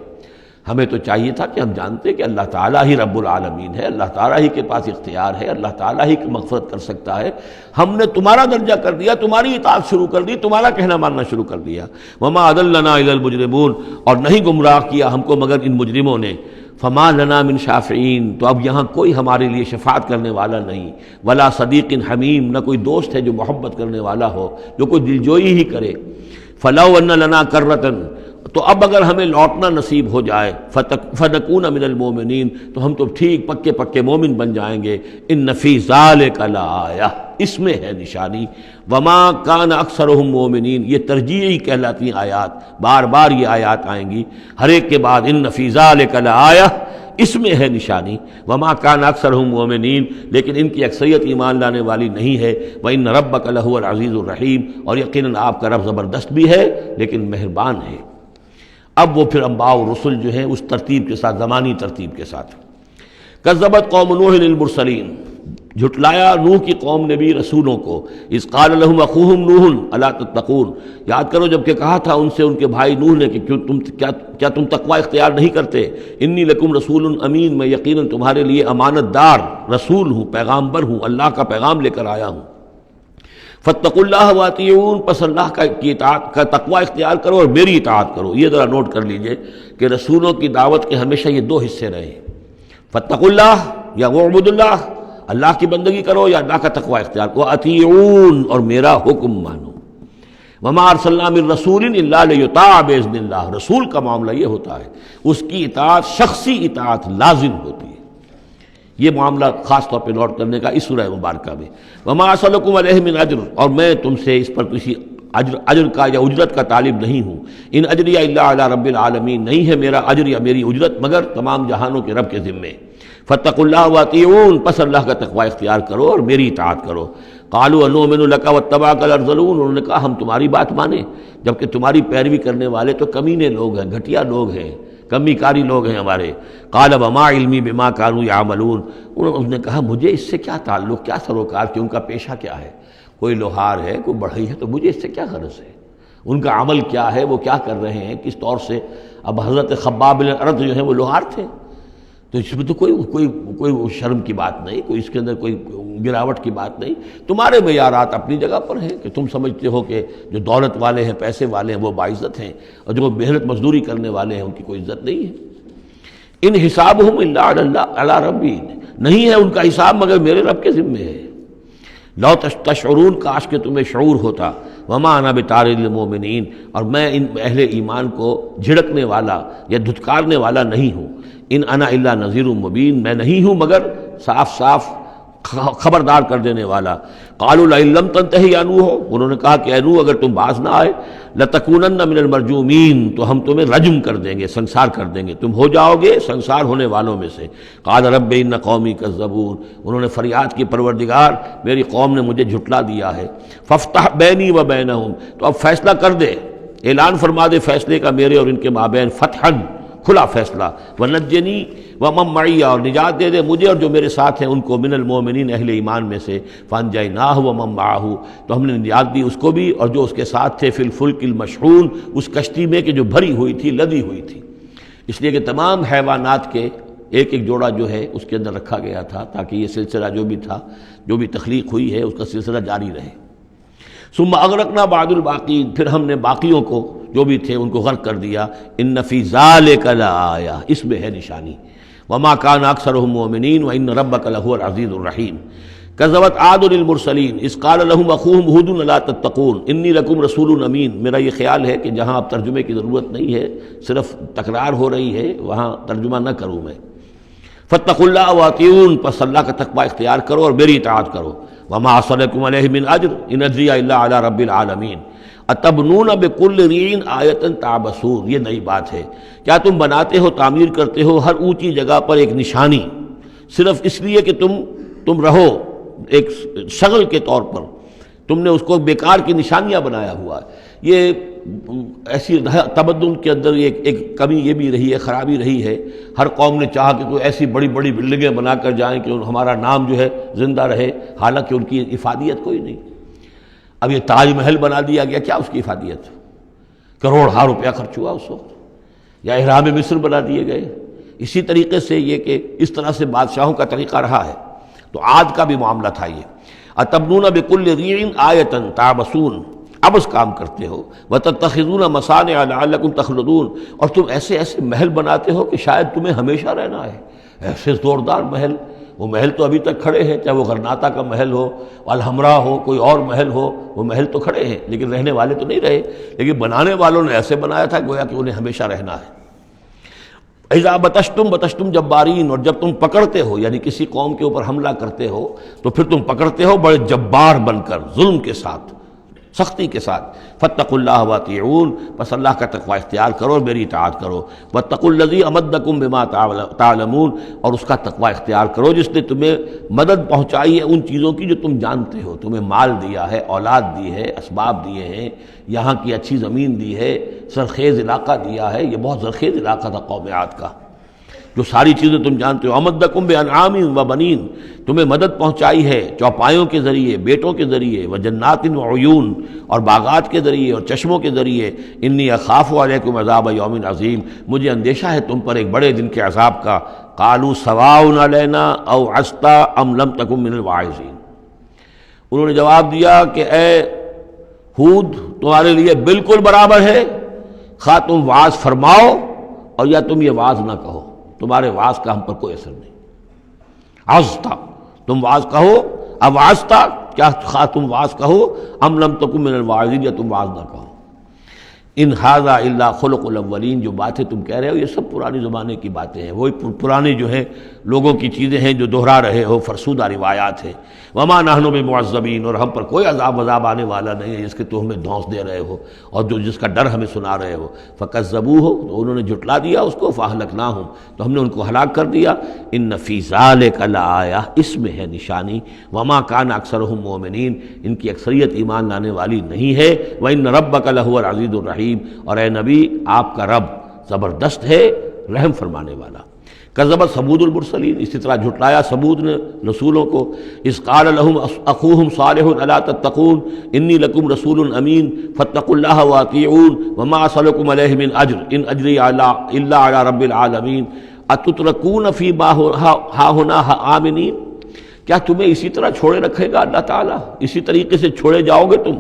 ہمیں تو چاہیے تھا کہ ہم جانتے کہ اللہ تعالیٰ ہی رب العالمین ہے، اللہ تعالیٰ ہی کے پاس اختیار ہے، اللہ تعالیٰ ہی کی مغفرت کر سکتا ہے۔ ہم نے تمہارا درجہ کر دیا، تمہاری اطاعت شروع کر دی، تمہارا کہنا ماننا شروع کر دیا۔ وما اضلنا الا المجرمون، اور نہیں گمراہ کیا ہم کو مگر ان مجرموں نے۔ فما لنا من شافعین، تو اب یہاں کوئی ہمارے لیے شفاعت کرنے والا نہیں، ولا صدیق حمیم، نہ کوئی دوست ہے جو محبت کرنے والا ہو، جو کوئی دلجوئی ہی کرے۔ فلو ان لنا کرۃ، تو اب اگر ہمیں لوٹنا نصیب ہو جائے، فنکون من المؤمنین، تو ہم تو ٹھیک پکے پکے مومن بن جائیں گے۔ ان فی ذلک لآیہ، اس میں ہے نشانی۔ وما کان اکثرہم مؤمنین، یہ ترجیحی کہلاتی ہیں آیات، بار بار یہ آیات آئیں گی ہر ایک کے بعد، ان فی ذلک لآیہ، اس میں ہے نشانی۔ وما کان اکثرہم مؤمنین، لیکن ان کی اکثریت ایمان لانے والی نہیں ہے۔ وان ربک لہو العزیز الرحیم، اور یقیناً آپ کا رب زبردست بھی ہے لیکن مہربان ہے۔ اب وہ پھر انبیاء و رسل جو ہیں اس ترتیب کے ساتھ، زمانی ترتیب کے ساتھ۔ کذبت قوم نوح المرسلین، جھٹلایا نوح کی قوم نے بھی رسولوں کو۔ اذ قال لهم اخوهم نوح الا تتقون، یاد کرو جب کہ کہا تھا ان سے ان کے بھائی نوح نے کہ کیا تم تقوی اختیار نہیں کرتے؟ انی لکم رسول امین، میں یقیناً تمہارے لیے امانت دار رسول ہوں، پیغامبر ہوں، اللہ کا پیغام لے کر آیا ہوں۔ فاتقوا اللہ واطیعون، پس اللہ کی اطاعت کا تقوی اختیار کرو اور میری اطاعت کرو۔ یہ ذرا نوٹ کر لیجئے کہ رسولوں کی دعوت کے ہمیشہ یہ دو حصے رہے، فاتقوا اللہ یا وعبدوا اللہ، اللہ کی بندگی کرو یا اللہ کا تقوی اختیار کرو، اطیعون، اور میرا حکم مانو۔ وما ارسلنا من رسول الا لیطاع باذن اللہ، رسول کا معاملہ یہ ہوتا ہے اس کی اطاعت شخصی اطاعت لازم ہوتی ہے۔ یہ معاملہ خاص طور پہ نوٹ کرنے کا اس سورہ مبارکہ میں۔ وما اسألکم علیہ من اجر، اور میں تم سے اس پر کسی اجر کا یا اجرت کا طالب نہیں ہوں۔ ان اجریہ الا علی رب العالمین، نہیں ہے میرا اجر یا میری اجرت مگر تمام جہانوں کے رب کے ذمے۔ فاتقوا اللہ واطیعون، پس اللہ کا تقوی اختیار کرو اور میری اطاعت کرو۔ قالوا انؤمن لک واتبعک الارذلون، انہوں نے کہا ہم تمہاری بات مانیں جبکہ تمہاری پیروی کرنے والے تو کمینے لوگ ہیں، گھٹیا لوگ ہیں، کمی کاری لوگ ہیں ہمارے۔ قال وما علمی بما كانوا يعملون، انہوں نے کہا مجھے اس سے کیا تعلق، کیا سروکار کہ ان کا پیشہ کیا ہے، کوئی لوہار ہے، کوئی بڑھئی ہے، تو مجھے اس سے کیا غرض ہے، ان کا عمل کیا ہے، وہ کیا کر رہے ہیں، کس طور سے۔ اب حضرت خباب بن الارت جو ہیں وہ لوہار تھے، تو اس میں تو کوئی شرم کی بات نہیں، کوئی اس کے اندر کوئی گراوٹ کی بات نہیں۔ تمہارے معیارات اپنی جگہ پر ہیں کہ تم سمجھتے ہو کہ جو دولت والے ہیں، پیسے والے ہیں، وہ باعزت ہیں، اور جو محنت مزدوری کرنے والے ہیں ان کی کوئی عزت نہیں ہے۔ ان حسابہم الا علی ربی، نہیں ہے ان کا حساب مگر میرے رب کے ذمے ہے۔ لو تشعرون، کاش کہ تمہیں شعور ہوتا۔ وما انا بطارد المؤمنین، اور میں ان اہل ایمان کو جھڑکنے والا یا دھتکارنے والا نہیں ہوں۔ ان انا الا نذیر مبین، میں نہیں ہوں مگر صاف صاف خبردار کر دینے والا۔ قالوا لئن لم تنتهي یا نوح، انہوں نے کہا کہ اے نوح اگر تم باز نہ آئے، لتکونن من المرجومین، تو ہم تمہیں رجم کر دیں گے، سنسار کر دیں گے، تم ہو جاؤ گے سنسار ہونے والوں میں سے۔ قال رب ان قومی کذبون، انہوں نے فریاد کی پروردگار میری قوم نے مجھے جھٹلا دیا ہے۔ فافتح بینی و بینہم، تو اب فیصلہ کر دے، اعلان فرما دے فیصلے کا میرے اور ان کے مابین، فتحا، کھلا فیصلہ، ونجنی ومن معی، اور نجات دے دے مجھے اور جو میرے ساتھ ہیں ان کو، من المؤمنین، اہل ایمان میں سے۔ فانجیناہ ومن معہ، تو ہم نے نجات دی اس کو بھی اور جو اس کے ساتھ تھے، فی الفلک المشحون، اس کشتی میں کہ جو بھری ہوئی تھی، لدی ہوئی تھی، اس لیے کہ تمام حیوانات کے ایک ایک جوڑا جو ہے اس کے اندر رکھا گیا تھا تاکہ یہ سلسلہ جو بھی تھا، جو بھی تخلیق ہوئی ہے اس کا سلسلہ جاری رہے۔ ثم اغرقنا بعد الباقین، پھر ہم نے باقیوں کو جو بھی تھے ان کو غرق کر دیا۔ ان فی ذلک لآیہ، اس میں ہے نشانی۔ وما کان اکثرهم مؤمنین وان ربک لہو العزیز الرحیم۔ کذبت عاد المرسلین اذ قال لهم اخوهم ہود الا تتقون انی لکم رسول امین۔ میرا یہ خیال ہے کہ جہاں اب ترجمے کی ضرورت نہیں ہے، صرف تکرار ہو رہی ہے، وہاں ترجمہ نہ کروں میں۔ فاتقوا اللہ واطیعون، پس اللہ کا تقوی اختیار کرو اور میری اطاعت کرو۔ وما أصلكم عليه من أجر إن أجري إلا على رب العالمین اتبنون بكل ريع آیۃ تعبثون، یہ نئی بات ہے، کیا تم بناتے ہو، تعمیر کرتے ہو ہر اونچی جگہ پر ایک نشانی، صرف اس لیے کہ تم رہو ایک شغل کے طور پر، تم نے اس کو بیکار کی نشانیاں بنایا ہوا ہے۔ یہ ایسی تمدن کے اندر ایک کمی یہ بھی رہی ہے، خرابی رہی ہے، ہر قوم نے چاہا کہ کوئی ایسی بڑی بڑی بلڈنگیں بنا کر جائیں کہ ہمارا نام جو ہے زندہ رہے، حالانکہ ان کی افادیت کوئی نہیں۔ اب یہ تاج محل بنا دیا گیا، کیا اس کی افادیت؟ کروڑہا روپیہ خرچ ہوا اس وقت، یا احرام مصر بنا دیے گئے۔ اسی طریقے سے یہ کہ اس طرح سے بادشاہوں کا طریقہ رہا ہے۔ تو عاد کا بھی معاملہ تھا یہ، اتبنون بکل ریع آیۃ تعبثون، عبث کام کرتے ہو، وتتخذون مصانع لعلکم تخلدون، اور تم ایسے ایسے محل بناتے ہو کہ شاید تمہیں ہمیشہ رہنا ہے، ایسے زوردار محل۔ وہ محل تو ابھی تک کھڑے ہیں، چاہے وہ غرناطہ کا محل ہو، الحمراء ہو، کوئی اور محل ہو، وہ محل تو کھڑے ہیں لیکن رہنے والے تو نہیں رہے، لیکن بنانے والوں نے ایسے بنایا تھا گویا کہ انہیں ہمیشہ رہنا ہے۔ اذا بطشتم جبارین، اور جب تم پکڑتے ہو، یعنی کسی قوم کے اوپر حملہ کرتے ہو تو پھر تم پکڑتے ہو بڑے جبار بن کر، ظلم کے ساتھ، سختی کے ساتھ۔ فاتقوا اللہ واطیعون، بس اللہ کا تقوی اختیار کرو اور میری اطاعت کرو۔ واتقوا الذی امدکم بما تعلمون، اور اس کا تقوی اختیار کرو جس نے تمہیں مدد پہنچائی ہے ان چیزوں کی جو تم جانتے ہو، تمہیں مال دیا ہے، اولاد دی ہے، اسباب دیے ہیں، یہاں کی اچھی زمین دی ہے، زرخیز علاقہ دیا ہے۔ یہ بہت زرخیز علاقہ تھا قوم عاد کا، جو ساری چیزیں تم جانتے ہو۔ امدکم بانعام و بنین، تمہیں مدد پہنچائی ہے چوپایوں کے ذریعے، بیٹوں کے ذریعے، وجنات وعیون، اور باغات کے ذریعے اور چشموں کے ذریعے۔ انی اخاف علیکم عذاب یوم عظیم، مجھے اندیشہ ہے تم پر ایک بڑے دن کے عذاب کا۔ قالوا سواء علینا اوعظت ام لم تکن من الواعظین، انہوں نے جواب دیا کہ اے ہود، تمہارے لیے بالکل برابر ہے، خواہ تم واعظ فرماؤ اور یا تم یہ واعظ نہ کہو، تمہارے واعظ کا ہم پر کوئی اثر نہیں۔ عظتا، تم واعظ کہو، اوعظتا، کیا خواہ تم واعظ کہو، ام لم تکن من الواعظین، یا تم واعظ نہ کہو۔ ان ھذا الا خلق الاولین، جو باتیں تم کہہ رہے ہو یہ سب پرانے زمانے کی باتیں ہیں، وہی پرانے جو ہیں لوگوں کی چیزیں ہیں جو دہرا رہے ہو، فرسودہ روایات ہیں۔ وما نحن بمعذبین، اور ہم پر کوئی عذاب آنے والا نہیں ہے جس کے تو ہمیں دھونس دے رہے ہو اور جس کا ڈر ہمیں سنا رہے ہو۔ فکذبوہ، تو انہوں نے جھٹلا دیا اس کو، فاہلکناہم، تو ہم نے ان کو ہلاک کر دیا۔ ان فی ذلک لآیہ، اس میں ہے نشانی۔ وما کان اکثرہم مومنین، ان کی اکثریت ایمان لانے والی نہیں ہے۔ وان ربک لہو العزیز الرحیم، اور اے نبی آپ کا رب زبردست ہے، رحم فرمانے والا۔ کذبت ثمود المرسلین، اسی طرح جھٹلایا ثمود نے رسولوں کو۔ اذ قال لهم اخوهم صالح الا تتقون انی لکم رسول امین فاتقوا اللہ واطیعون وما اسألکم علیہ من اجر ان اجری الا علی رب العالمین اتترکون فی ما ہاہنا آمنین، کیا تمہیں اسی طرح چھوڑے رکھے گا اللہ تعالیٰ، اسی طریقے سے چھوڑے جاؤ گے تم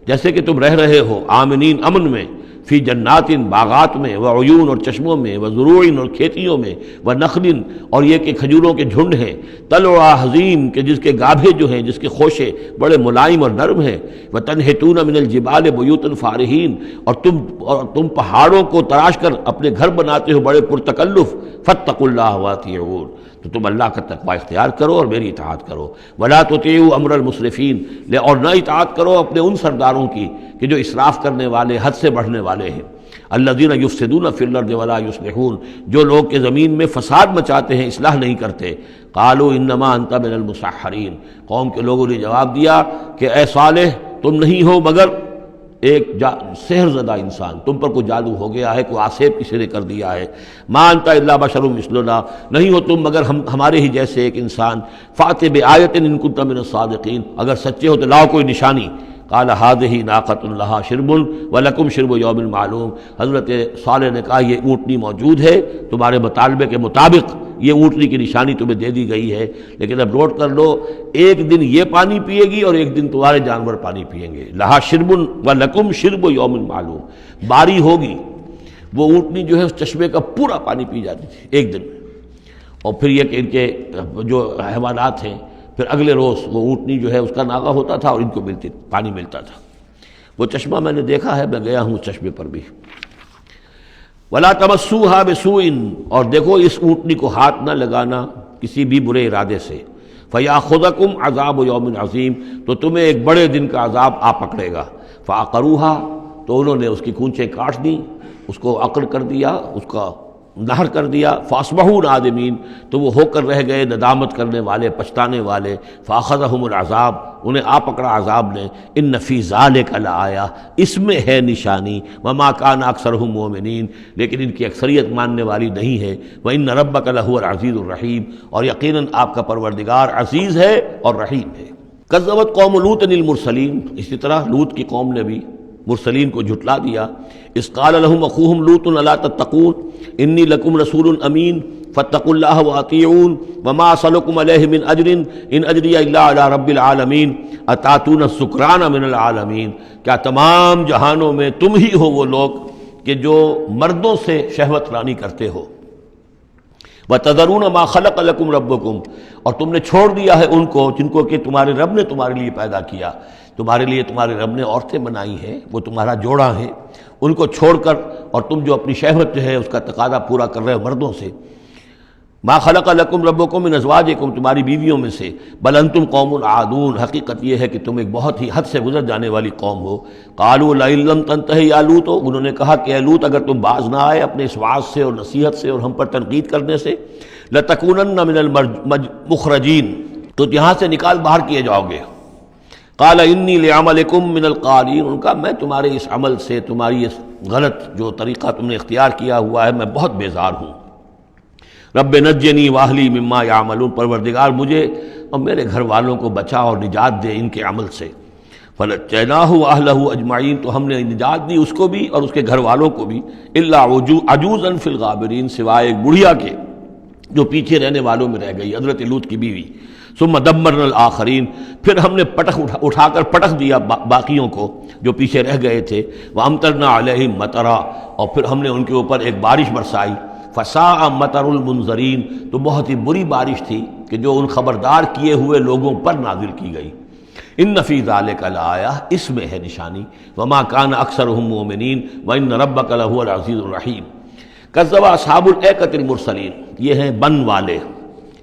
جیسے کہ تم رہ رہے ہو، آمنین، امن میں، فی جنات، باغات میں، وعیون، اور چشموں میں، وزروع، اور کھیتیوں میں، ونخل، اور یہ کہ کھجوروں کے جھنڈ ہیں، طلعھا حظیم، کہ جس کے گابھے جو ہیں، جس کے خوشے بڑے ملائم اور نرم ہیں، وتنحتون من الجبال بیوتا فارہین، اور تم پہاڑوں کو تراش کر اپنے گھر بناتے ہو بڑے پرتکلف۔ فاتقوا اللہ واطیعون، تو تم اللہ کا تقوی اختیار کرو اور میری اطاعت کرو۔ ولا تطیعوا امر المسرفین، اور نہ اطاعت کرو اپنے ان سرداروں کی کہ جو اسراف کرنے والے، حد سے بڑھنے والے ہیں۔ الذین یفسدون فی الارض ولا یصلحون، جو لوگ کہ زمین میں فساد مچاتے ہیں، اصلاح نہیں کرتے۔ قالوا انما انت من المسحرین، قوم کے لوگوں نے جواب دیا کہ اے صالح، تم نہیں ہو مگر ایک سحر زدہ انسان، تم پر کوئی جادو ہو گیا ہے، کوئی آسیب کسی نے کر دیا ہے۔ ما انت الا بشر مثلنا، نہیں ہو تم مگر ہمارے ہی جیسے ایک انسان۔ فأت بآیۃ ان کنت من الصادقین، اگر سچے ہو تو لاؤ کوئی نشانی۔ قال هذه ناقۃ لها شرب ولکم شرب یوم معلوم، حضرت صالح نے کہا یہ اونٹنی موجود ہے، تمہارے مطالبے کے مطابق یہ اونٹنی کی نشانی تمہیں دے دی گئی ہے، لیکن اب نوٹ کر لو، ایک دن یہ پانی پیے گی اور ایک دن تمہارے جانور پانی پیئیں گے۔ لہا شرب ولکم شرب یوم معلوم، باری ہوگی، وہ اونٹنی جو ہے اس چشمے کا پورا پانی پی جاتی تھی ایک دن میں، اور پھر یہ کہ ان کے جو حیوانات ہیں پھر اگلے روز وہ اونٹنی جو ہے اس کا ناغہ ہوتا تھا اور ان کو پانی ملتا تھا۔ وہ چشمہ میں نے دیکھا ہے، میں گیا ہوں اس چشمے پر بھی۔ ولا تمسوها بسوء، اور دیکھو اس اونٹنی کو ہاتھ نہ لگانا کسی بھی برے ارادے سے۔ فیاخذکم عذاب یوم عظیم، تو تمہیں ایک بڑے دن کا عذاب آ پکڑے گا۔ فعقروہا، تو انہوں نے اس کی کونچیں کاٹ دیں، اس کو عقر کر دیا، اس کا نہر کر دیا۔ فاصبحوا نادمین، تو وہ ہو کر رہ گئے ندامت کرنے والے، پچھتانے والے۔ فاخذہم العذاب، انہیں آ پکڑا عذاب نے۔ ان فی ذلک لآیہ، اس میں ہے نشانی۔ وما کان اکثرہم مؤمنین، لیکن ان کی اکثریت ماننے والی نہیں ہے۔ وان ربک لہو العزیز الرحیم، اور یقیناً آپ کا پروردگار عزیز ہے اور رحیم ہے۔ کذبت قوم لوط المرسلین، اسی طرح لوط کی قوم نے بھی مرسلین کو جھٹلا دیا۔ اذ قال لهم اخوهم لوط الا تتقون انی لکم رسول امین فاتقوا اللہ واطیعون وما اسألکم علیہ من اجر ان اجری الا علی رب العالمین اتاتون السکران من العالمین، کیا تمام جہانوں میں تم ہی ہو وہ لوگ کہ جو مردوں سے شہوت رانی کرتے ہو۔ وَتَذَرُونَ مَا خَلَقَ لَكُمْ رَبُّكُمْ، اور تم نے چھوڑ دیا ہے ان کو جن کو کہ تمہارے رب نے تمہارے لیے پیدا کیا، تمہارے لیے تمہارے رب نے عورتیں بنائی ہیں، وہ تمہارا جوڑا ہیں، ان کو چھوڑ کر اور تم جو اپنی شہوت جو ہے اس کا تقاضا پورا کر رہے ہو مردوں سے۔ ما خلق لکم ربکم من ازواجکم، تمہاری بیویوں میں سے۔ بل انتم قوم عادون، حقیقت یہ ہے کہ تم ایک بہت ہی حد سے گزر جانے والی قوم ہو۔ قالوا لئن لم تنتہ یا لوط، انہوں نے کہا کہ اے لوط اگر تم باز نہ آئے اپنے اس وعظ سے اور نصیحت سے اور ہم پر تنقید کرنے سے، لتکونن من المخرجین، تو یہاں سے نکال باہر کیے جاؤ گے۔ قال انی لعملکم من القالین، ان کا میں تمہارے اس عمل سے، تمہاری اس غلط جو طریقہ تم نے اختیار کیا ہوا ہے، میں بہت بیزار ہوں۔ رب نجنی واہلی مما یعملون، پروردگار مجھے اور میرے گھر والوں کو بچا اور نجات دے ان کے عمل سے۔ فنجیناہ واہلہ اجمعین، تو ہم نے نجات دی اس کو بھی اور اس کے گھر والوں کو بھی۔ الا عجوزا فی الغابرین، سوائے ایک بڑھیا کے جو پیچھے رہنے والوں میں رہ گئی، حضرت لوط کی بیوی۔ ثم دمرنا الآخرین، پھر ہم نے اٹھا کر پٹخ دیا باقیوں کو جو پیچھے رہ گئے تھے۔ وامطرنا علیہم مطرا، اور پھر ہم نے ان کے اوپر ایک بارش برسائی۔ فساء مطر المنذرین، تو بہت ہی بری بارش تھی کہ جو ان خبردار کیے ہوئے لوگوں پر نازل کی گئی۔ ان فی ذلک لآیہ، اس میں ہے نشانی۔ وما کان اکثرہم مؤمنین وان ربک لہو العزیز الرحیم۔ کذب اصحاب الایکۃ المرسلین، یہ ہیں بن والے،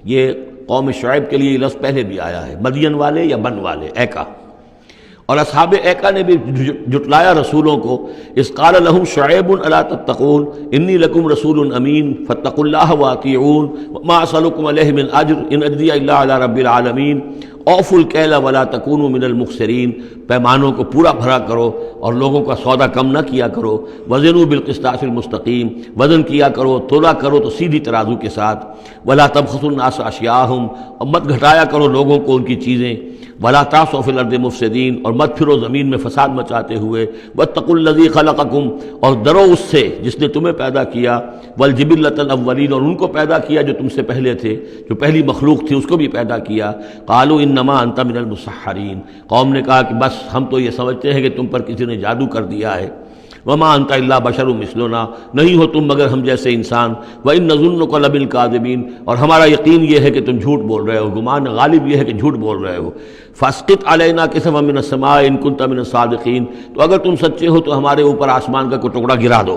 یہ قوم شعیب کے لیے یہ لفظ پہلے بھی آیا ہے، مدین والے یا بن والے، ایکا۔ اور اصحاب ایکا نے بھی جھٹلایا رسولوں کو۔ اذ قال لهم شعیب الا تتقون انی لکم رسول امین فاتقوا اللہ واطیعون وما اسألکم علیہ من اجر ان اجری الا علی رب العالمین اوفوا الکیل ولا تکونوا من المخسرین، پیمانوں کو پورا بھرا کرو اور لوگوں کا سودا کم نہ کیا کرو۔ وزنوا بالقسطاس المستقیم، وزن کیا کرو، تولا کرو تو سیدھی ترازو کے ساتھ۔ ولا تبخسوا الناس اشیاءہم، اور مت گھٹایا کرو لوگوں کو ان کی چیزیں۔ ولا تعصوا فی الارض مفسدین، اور مت پھرو زمین میں فساد مچاتے ہوئے۔ واتقوا الذی خلقکم، اور ڈرو اس سے جس نے تمہیں پیدا کیا۔ والجبلۃ الاولین، اور ان کو پیدا کیا جو تم سے پہلے تھے، جو پہلی مخلوق تھی اس کو بھی پیدا کیا۔ قالوا انما انت من المسحرین، قوم نے کہا کہ بس ہم تو یہ سمجھتے ہیں کہ تم پر کسی نے جادو کر دیا ہے۔ وما انت الا بشر مثلنا، نہیں ہو تم مگر ہم جیسے انسان۔ وان نظنک لمن الکاذبین، اور ہمارا یقین یہ ہے کہ تم جھوٹ بول رہے ہو، گمان غالب یہ ہے کہ جھوٹ بول رہے ہو۔ فاسقط علینا کسفا من السماء ان کنت من الصادقین، تو اگر تم سچے ہو تو ہمارے اوپر آسمان کا کوئی ٹکڑا گرا دو۔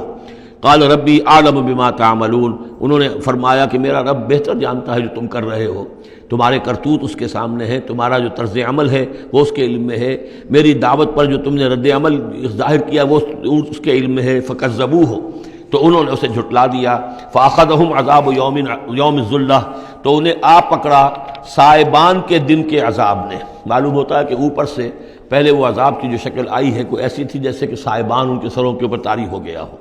قال ربی اعلم بما تعملون، انہوں نے فرمایا کہ میرا رب بہتر جانتا ہے جو تم کر رہے ہو، تمہارے کرتوت اس کے سامنے ہے، تمہارا جو طرز عمل ہے وہ اس کے علم میں ہے، میری دعوت پر جو تم نے رد عمل ظاہر کیا وہ اس کے علم میں ہے۔ فکذبوہ، تو انہوں نے اسے جھٹلا دیا۔ فاخذہم عذاب یوم الذلہ، تو انہیں آ پکڑا سائبان کے دن کے عذاب نے۔ معلوم ہوتا ہے کہ اوپر سے پہلے وہ عذاب کی جو شکل آئی ہے کوئی ایسی تھی جیسے کہ سائبان ان کے سروں کے اوپر طاری ہو گیا ہو۔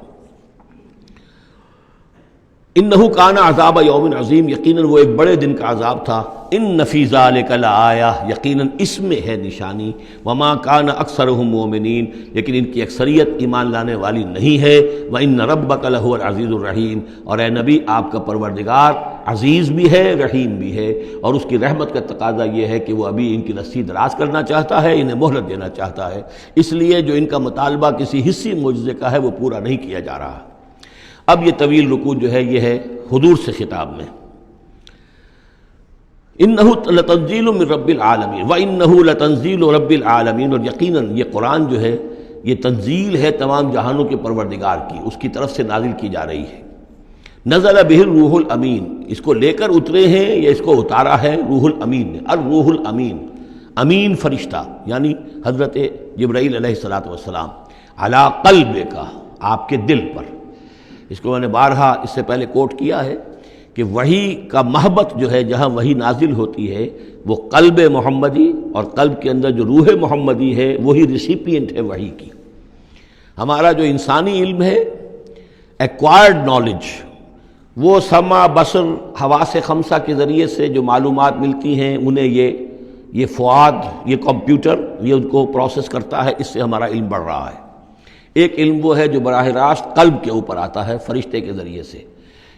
انہ کان عذاب یوم عظیم، یقیناً وہ ایک بڑے دن کا عذاب تھا۔ ان فی ذلک لآیہ، یقیناً اس میں ہے نشانی۔ وما کان اکثرہم مؤمنین، لیکن ان کی اکثریت ایمان لانے والی نہیں ہے۔ وان ربک لہو العزیز الرحیم، اور اے نبی آپ کا پروردگار عزیز بھی ہے رحیم بھی ہے، اور اس کی رحمت کا تقاضا یہ ہے کہ وہ ابھی ان کی رسی دراز کرنا چاہتا ہے، انہیں مہلت دینا چاہتا ہے، اس لیے جو ان کا مطالبہ کسی حصی معجزے کا ہے وہ پورا نہیں کیا جا رہا۔ اب یہ طویل رکوع جو ہے یہ ہے حضور سے خطاب میں۔ انہ لتنزیل من رب العالمین وانہ لتنزیل رب العالمین، اور یقیناً یہ قرآن جو ہے یہ تنزیل ہے تمام جہانوں کے پروردگار کی، اس کی طرف سے نازل کی جا رہی ہے۔ نزل بہ الروح الامین، اس کو لے کر اترے ہیں یا اس کو اتارا ہے روح الامین نے، الروح الامین، امین فرشتہ یعنی حضرت جبرائیل علیہ الصلوۃ والسلام، علی قلبک، آپ کے دل پر۔ اس کو میں نے بارہا اس سے پہلے کوٹ کیا ہے کہ وحی کا محبت جو ہے جہاں وحی نازل ہوتی ہے وہ قلب محمدی، اور قلب کے اندر جو روح محمدی ہے وہی ریسیپینٹ ہے وحی کی۔ ہمارا جو انسانی علم ہے ایکوائرڈ نالج، وہ سمع بصر حواس خمسہ کے ذریعے سے جو معلومات ملتی ہیں انہیں یہ فؤاد، یہ کمپیوٹر یہ ان کو پروسیس کرتا ہے، اس سے ہمارا علم بڑھ رہا ہے۔ ایک علم وہ ہے جو براہ راست قلب کے اوپر آتا ہے فرشتے کے ذریعے سے،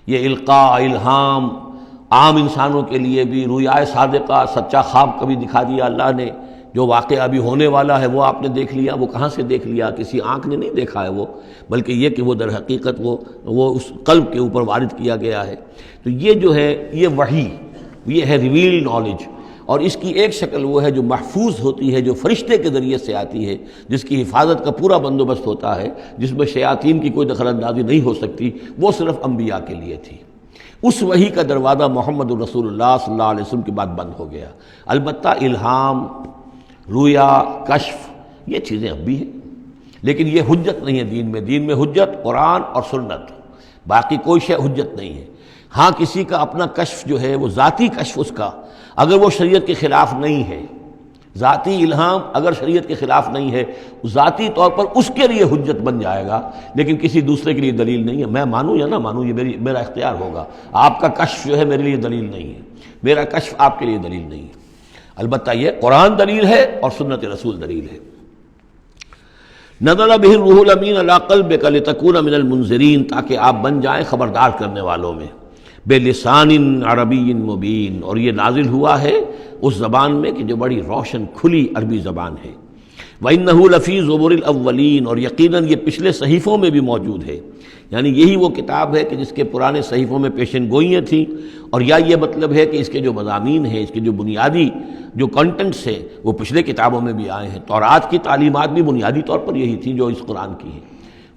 یہ القاء، الہام، عام انسانوں کے لیے بھی رویا صادقہ، سچا خواب کبھی دکھا دیا اللہ نے، جو واقعہ ابھی ہونے والا ہے وہ آپ نے دیکھ لیا، وہ کہاں سے دیکھ لیا؟ کسی آنکھ نے نہیں دیکھا ہے وہ، بلکہ یہ کہ وہ در حقیقت وہ اس قلب کے اوپر وارد کیا گیا ہے۔ تو یہ جو ہے یہ وحی، یہ ہے ریویل نالج، اور اس کی ایک شکل وہ ہے جو محفوظ ہوتی ہے، جو فرشتے کے ذریعے سے آتی ہے، جس کی حفاظت کا پورا بندوبست ہوتا ہے، جس میں شیاطین کی کوئی دخل اندازی نہیں ہو سکتی، وہ صرف انبیاء کے لیے تھی۔ اس وحی کا دروازہ محمد الرسول اللہ صلی اللہ علیہ وسلم کے بعد بند ہو گیا۔ البتہ الہام، رویا، کشف، یہ چیزیں اب بھی ہیں، لیکن یہ حجت نہیں ہے دین میں۔ دین میں حجت قرآن اور سنت، باقی کوئی شے حجت نہیں ہے۔ ہاں کسی کا اپنا کشف جو ہے وہ ذاتی کشف، اس کا اگر وہ شریعت کے خلاف نہیں ہے، ذاتی الہام اگر شریعت کے خلاف نہیں ہے، ذاتی طور پر اس کے لیے حجت بن جائے گا، لیکن کسی دوسرے کے لیے دلیل نہیں ہے۔ میں مانوں یا نہ مانوں یہ میرا اختیار ہوگا، آپ کا کشف جو ہے میرے لیے دلیل نہیں ہے، میرا کشف آپ کے لیے دلیل نہیں ہے۔ البتہ یہ قرآن دلیل ہے اور سنت رسول دلیل ہے۔ نزل بہ الروح الامین علی قلبک لتکون من المنذرین، تاکہ آپ بن جائیں خبردار کرنے والوں میں، بلسان عربی مبین، اور یہ نازل ہوا ہے اس زبان میں کہ جو بڑی روشن کھلی عربی زبان ہے۔ وَإِنَّهُ لَفِي زُبُرِ الْأَوَّلِينَ، اور یقیناً یہ پچھلے صحیفوں میں بھی موجود ہے، یعنی یہی وہ کتاب ہے کہ جس کے پرانے صحیفوں میں پیشن گوئیاں تھیں، اور یا یہ مطلب ہے کہ اس کے جو مضامین ہیں، اس کے جو بنیادی جو کنٹنٹس ہیں وہ پچھلے کتابوں میں بھی آئے ہیں۔ تورات کی تعلیمات بھی بنیادی طور پر یہی تھیں جو اس قرآن کی ہیں،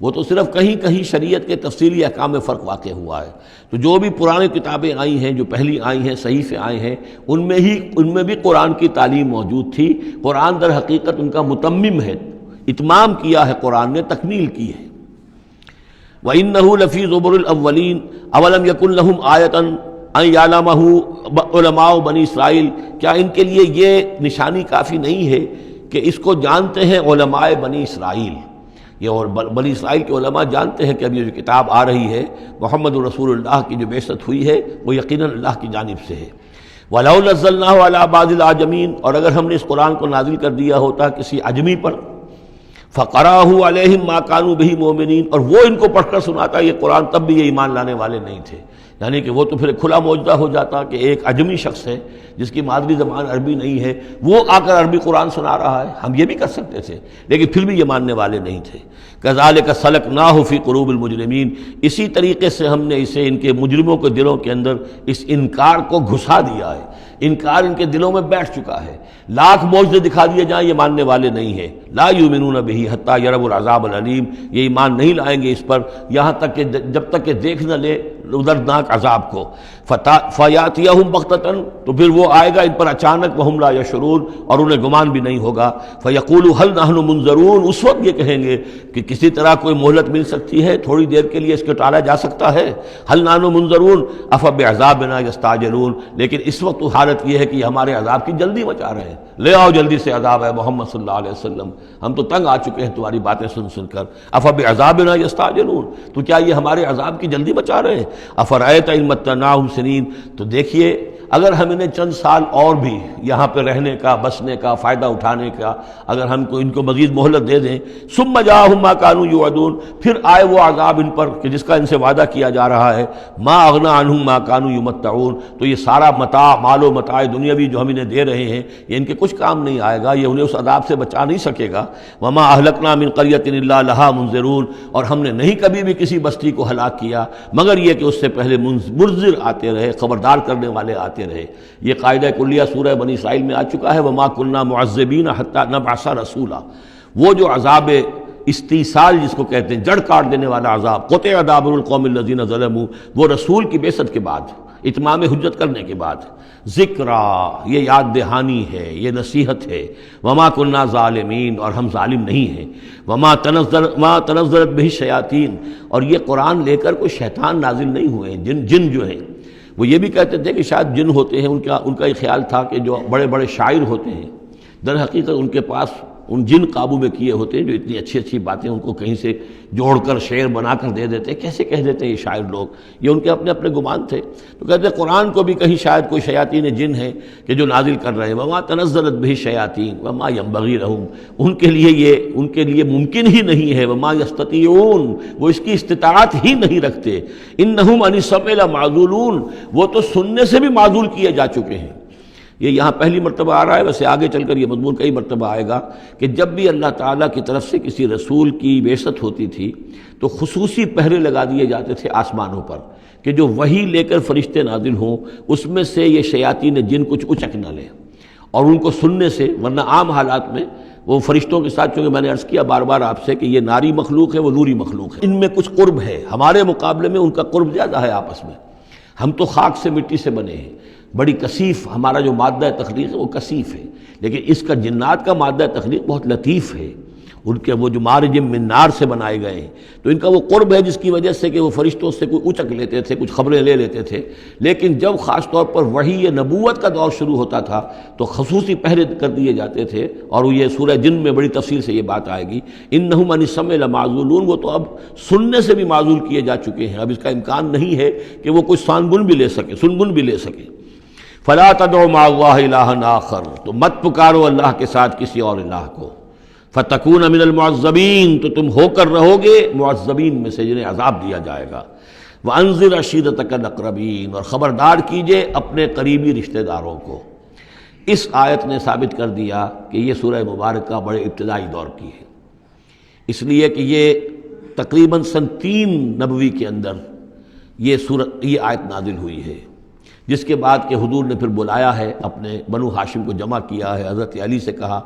وہ تو صرف کہیں کہیں شریعت کے تفصیلی احکام میں فرق واقع ہوا ہے۔ تو جو بھی پرانی کتابیں آئی ہیں، جو پہلی آئی ہیں، صحیفے آئے ہیں، ان میں بھی قرآن کی تعلیم موجود تھی۔ قرآن در حقیقت ان کا متمم ہے، اتمام کیا ہے قرآن نے، تکمیل کی ہے۔ وَإِنَّهُ لَفِي زُبُرِ الْأَوَّلِينَ أَوَلَمْ يَكُنْ لَهُمْ آيَةً أَن يَعْلَمَهُ عُلَمَاءُ بنی اسرائیل، کیا ان کے لیے یہ نشانی کافی نہیں ہے کہ اس کو جانتے ہیں علماء بنی اسرائیل؟ یہ اور بنی اسرائیل کے علماء جانتے ہیں کہ اب یہ جو کتاب آ رہی ہے محمد رسول اللہ کی جو بعثت ہوئی ہے وہ یقیناً اللہ کی جانب سے ہے۔ وَلَوْ نَزَّلْنَاهُ عَلَىٰ بَعْضِ الْأَعْجَمِينَ، اور اگر ہم نے اس قرآن کو نازل کر دیا ہوتا کسی عجمی پر، فَقَرَأَهُ عَلَيْهِمْ مَا كَانُوا بِهِ مُؤْمِنِينَ، اور وہ ان کو پڑھ کر سناتا یہ قرآن، تب بھی یہ ایمان لانے والے نہیں تھے۔ یعنی کہ وہ تو پھر کھلا معجزہ ہو جاتا کہ ایک عجمی شخص ہے جس کی مادری زبان عربی نہیں ہے، وہ آ کر عربی قرآن سنا رہا ہے، ہم یہ بھی کر سکتے تھے، لیکن پھر بھی یہ ماننے والے نہیں تھے۔ كَذَلِكَ سَلَكْنَاهُ فِي قُلُوبِ الْمُجْرِمِينَ، اسی طریقے سے ہم نے اسے ان کے مجرموں کے دلوں کے اندر اس انکار کو گھسا دیا ہے، انکار ان کے دلوں میں بیٹھ چکا ہے۔ لاکھ معجزے دکھا دیے جائیں یہ ماننے والے نہیں ہیں۔ لا یؤمنون بہ حتی یروا العذاب العلیم، یہ ایمان نہیں لائیں گے اس پر یہاں تک کہ جب تک کہ دیکھ نہ لے دردناک عذاب کو۔ فیاتیہم بغتۃ، تو پھر وہ آئے گا ان پر اچانک، وہم لا یشعرون، اور انہیں گمان بھی نہیں ہوگا۔ فیقولوا هل نحن منظرون، اس وقت یہ کہیں گے کہ کسی طرح کوئی مہلت مل سکتی ہے، تھوڑی دیر کے لیے اس کو ٹالا جا سکتا ہے۔ هل نحن منظرون افبعذابنا یستعجلون، لیکن اس وقت تو حالت یہ ہے کہ یہ ہمارے عذاب کی جلدی مچا رہے ہیں، لے آؤ جلدی سے عذاب ہے محمد صلی اللہ علیہ وسلم، ہم تو تنگ آ چکے ہیں تمہاری باتیں سن سن کر۔ افبعذابنا یستعجلون، تو کیا یہ ہمارے عذاب کی جلدی مچا رہے ہیں؟ افرأیت ان متعناہم سنین، تو دیکھیے اگر ہم انہیں چند سال اور بھی یہاں پہ رہنے کا، بسنے کا، فائدہ اٹھانے کا، اگر ہم کو ان کو مزید مہلت دے دیں، ثم جاءہم ما كانوا یوعدون، پھر آئے وہ عذاب ان پر کہ جس کا ان سے وعدہ کیا جا رہا ہے، ما اغنی عنہم ما كانوا یمتعون، تو یہ سارا متاع، مال و متاع دنیاوی جو ہم انہیں دے رہے ہیں یہ ان کے کچھ کام نہیں آئے گا، یہ انہیں اس عذاب سے بچا نہیں سکے گا۔ وما اہلکنا من قریۃ الا لها منذرون، اور ہم نے نہیں کبھی بھی کسی بستی کو ہلاک کیا مگر یہ کہ اس سے پہلے منذر آتے رہے، خبردار کرنے والے آتے رہے۔ یہ قاعدہ کلیہ سورہ بنی اسرائیل میں آ چکا ہے، وما كنا معذبین حتی نبعث رسولا۔ وہ جو عذاب استیصال جس کو کہتے ہیں، جڑ کاٹ دینے والا عذاب، قطع دابر القوم الذین ظلموا، وہ رسول کی بعثت کے بعد، اتمام حجت کرنے کے بعد، ذکرا یہ یاد دہانی ہے، یہ نصیحت ہے، وما کننا ظالمین اور ہم ظالم نہیں ہیں، وما تنزلت بہ الشیاطین اور یہ قرآن لے کر کوئی شیطان نازل نہیں ہوئے ہیں، جن جو ہیں وہ یہ بھی کہتے تھے کہ شاید جن ہوتے ہیں، ان کا یہ خیال تھا کہ جو بڑے بڑے شاعر ہوتے ہیں در حقیقت ان کے پاس ان جن قابو میں کیے ہوتے ہیں جو اتنی اچھی اچھی باتیں ان کو کہیں سے جوڑ کر شعر بنا کر دے دیتے ہیں، کیسے کہہ دیتے ہیں یہ شاعر لوگ، یہ ان کے اپنے اپنے گمان تھے۔ تو کہتے ہیں قرآن کو بھی کہیں شاید کوئی شیاطین جن ہیں کہ جو نازل کر رہے ہیں، وما تنزلت بہ الشیاطین وما ینبغی لہم، ان کے لیے ممکن ہی نہیں ہے، وما یستطیعون وہ اس کی استطاعت ہی نہیں رکھتے، انہم عن السمع لمعزولون وہ تو سننے سے بھی معزول کیے جا چکے ہیں۔ یہ یہاں پہلی مرتبہ آ رہا ہے، ویسے آگے چل کر یہ مضمون کئی مرتبہ آئے گا کہ جب بھی اللہ تعالیٰ کی طرف سے کسی رسول کی بعثت ہوتی تھی تو خصوصی پہرے لگا دیے جاتے تھے آسمانوں پر کہ جو وحی لے کر فرشتے نازل ہوں اس میں سے یہ شیاطین جن کچھ اچک نہ لیں اور ان کو سننے سے، ورنہ عام حالات میں وہ فرشتوں کے ساتھ، چونکہ میں نے عرض کیا بار بار آپ سے کہ یہ ناری مخلوق ہے، وہ نوری مخلوق ہے، ان میں کچھ قرب ہے، ہمارے مقابلے میں ان کا قرب زیادہ ہے آپس میں۔ ہم تو خاک سے مٹی سے بنے ہیں، بڑی کثیف ہمارا جو مادہ تخلیق ہے وہ کثیف ہے، لیکن اس کا جنات کا مادہ تخلیق بہت لطیف ہے، ان کے وہ جو مارج من نار سے بنائے گئے ہیں، تو ان کا وہ قرب ہے جس کی وجہ سے کہ وہ فرشتوں سے کوئی اچک لیتے تھے، کچھ خبریں لے لیتے تھے، لیکن جب خاص طور پر وحی نبوت کا دور شروع ہوتا تھا تو خصوصی پہرے کر دیے جاتے تھے، اور یہ سورہ جن میں بڑی تفصیل سے یہ بات آئے گی، انہم عن السمع لمعزولون وہ تو اب سننے سے بھی معزول کیے جا چکے ہیں، اب اس کا امکان نہیں ہے کہ وہ کوئی سنگن بھی لے سکے۔ فلا تدعوا مع اللہ الہا آخر تو مت پکارو اللہ کے ساتھ کسی اور الہ کو، فتکون من المعذبین تو تم ہو کر رہو گے معذبین میں سے جنہیں عذاب دیا جائے گا، وانذر عشیرتک الاقربین اور خبردار کیجئے اپنے قریبی رشتہ داروں کو۔ اس آیت نے ثابت کر دیا کہ یہ سورہ مبارکہ بڑے ابتدائی دور کی ہے، اس لیے کہ یہ تقریباً سن 3 نبوی کے اندر یہ آیت نازل ہوئی ہے، جس کے بعد کہ حضور نے پھر بلایا ہے، اپنے بنو ہاشم کو جمع کیا ہے، حضرت علی سے کہا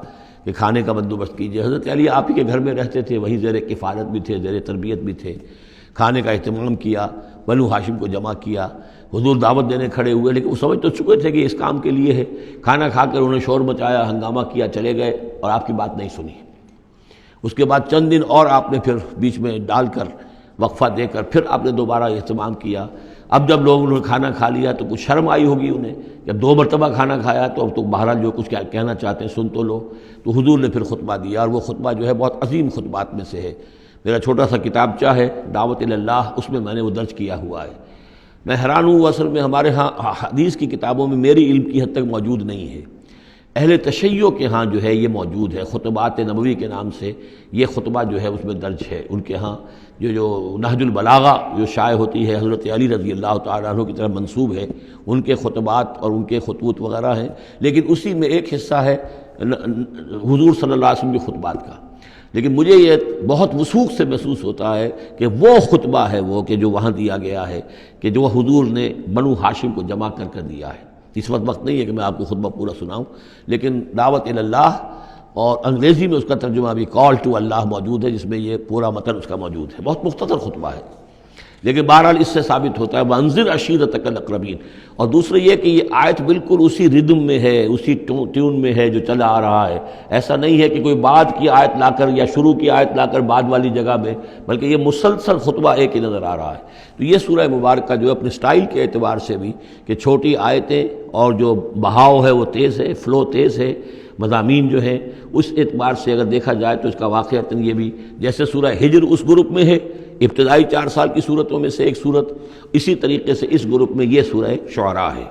کہ کھانے کا بندوبست کیجئے۔ حضرت علی آپ ہی کے گھر میں رہتے تھے، وہیں زیر کفالت بھی تھے، زیر تربیت بھی تھے، کھانے کا اہتمام کیا، بنو ہاشم کو جمع کیا، حضور دعوت دینے کھڑے ہوئے، لیکن وہ سمجھ تو چکے تھے کہ اس کام کے لیے ہے، کھانا کھا کر انہوں نے شور مچایا، ہنگامہ کیا، چلے گئے اور آپ کی بات نہیں سنی۔ اس کے بعد چند دن اور آپ نے پھر بیچ میں ڈال کر وقفہ دے کر پھر آپ نے دوبارہ اہتمام کیا۔ اب جب لوگوں نے کھانا کھا لیا تو کچھ شرم آئی ہوگی انہیں، جب 2 مرتبہ کھانا کھایا تو اب تو بہرحال جو کچھ کہنا چاہتے ہیں سن تو لو، تو حضور نے پھر خطبہ دیا، اور وہ خطبہ جو ہے بہت عظیم خطبات میں سے ہے۔ میرا چھوٹا سا کتابچہ ہے دعوت اللہ، اس میں میں نے وہ درج کیا ہوا ہے۔ میں حیران ہوں، اصل میں ہمارے ہاں حدیث کی کتابوں میں میری علم کی حد تک موجود نہیں ہے، اہل تشیع کے ہاں جو ہے یہ موجود ہے، خطبات نبوی کے نام سے یہ خطبہ جو ہے اس میں درج ہے۔ ان کے ہاں جو نہج البلاغہ جو شائع ہوتی ہے حضرت علی رضی اللہ تعالیٰ عنہ کی طرف منسوب ہے، ان کے خطبات اور ان کے خطوط وغیرہ ہیں، لیکن اسی میں ایک حصہ ہے حضور صلی اللہ علیہ وسلم کے خطبات کا، لیکن مجھے یہ بہت وثوق سے محسوس ہوتا ہے کہ وہ خطبہ ہے وہ کہ جو وہاں دیا گیا ہے، کہ جو حضور نے بنو ہاشم کو جمع کر دیا ہے۔ اس وقت نہیں ہے کہ میں آپ کو خطبہ پورا سناؤں، لیکن دعوت اللہ اور انگریزی میں اس کا ترجمہ بھی کال ٹو اللہ موجود ہے، جس میں یہ پورا متن اس کا موجود ہے، بہت مختصر خطبہ ہے، لیکن بہرحال اس سے ثابت ہوتا ہے وانذر عشیرتک الاقربین۔ اور دوسرے یہ کہ یہ آیت بالکل اسی ردم میں ہے، اسی ٹیون میں ہے جو چلا آ رہا ہے، ایسا نہیں ہے کہ کوئی بعد کی آیت لا کر یا شروع کی آیت لا کر بعد والی جگہ میں، بلکہ یہ مسلسل خطبہ ایک ہی نظر آ رہا ہے۔ تو یہ سورہ مبارکہ جو اپنے سٹائل کے اعتبار سے بھی کہ چھوٹی آیتیں اور جو بہاؤ ہے وہ تیز ہے، فلو تیز ہے، مضامین جو ہیں اس اعتبار سے اگر دیکھا جائے تو اس کا واقعتاً یہ بھی جیسے سورہ ہجر اس گروپ میں ہے، ابتدائی 4 سال کی صورتوں میں سے ایک صورت، اسی طریقے سے اس گروپ میں یہ سورہ شعراء ہے۔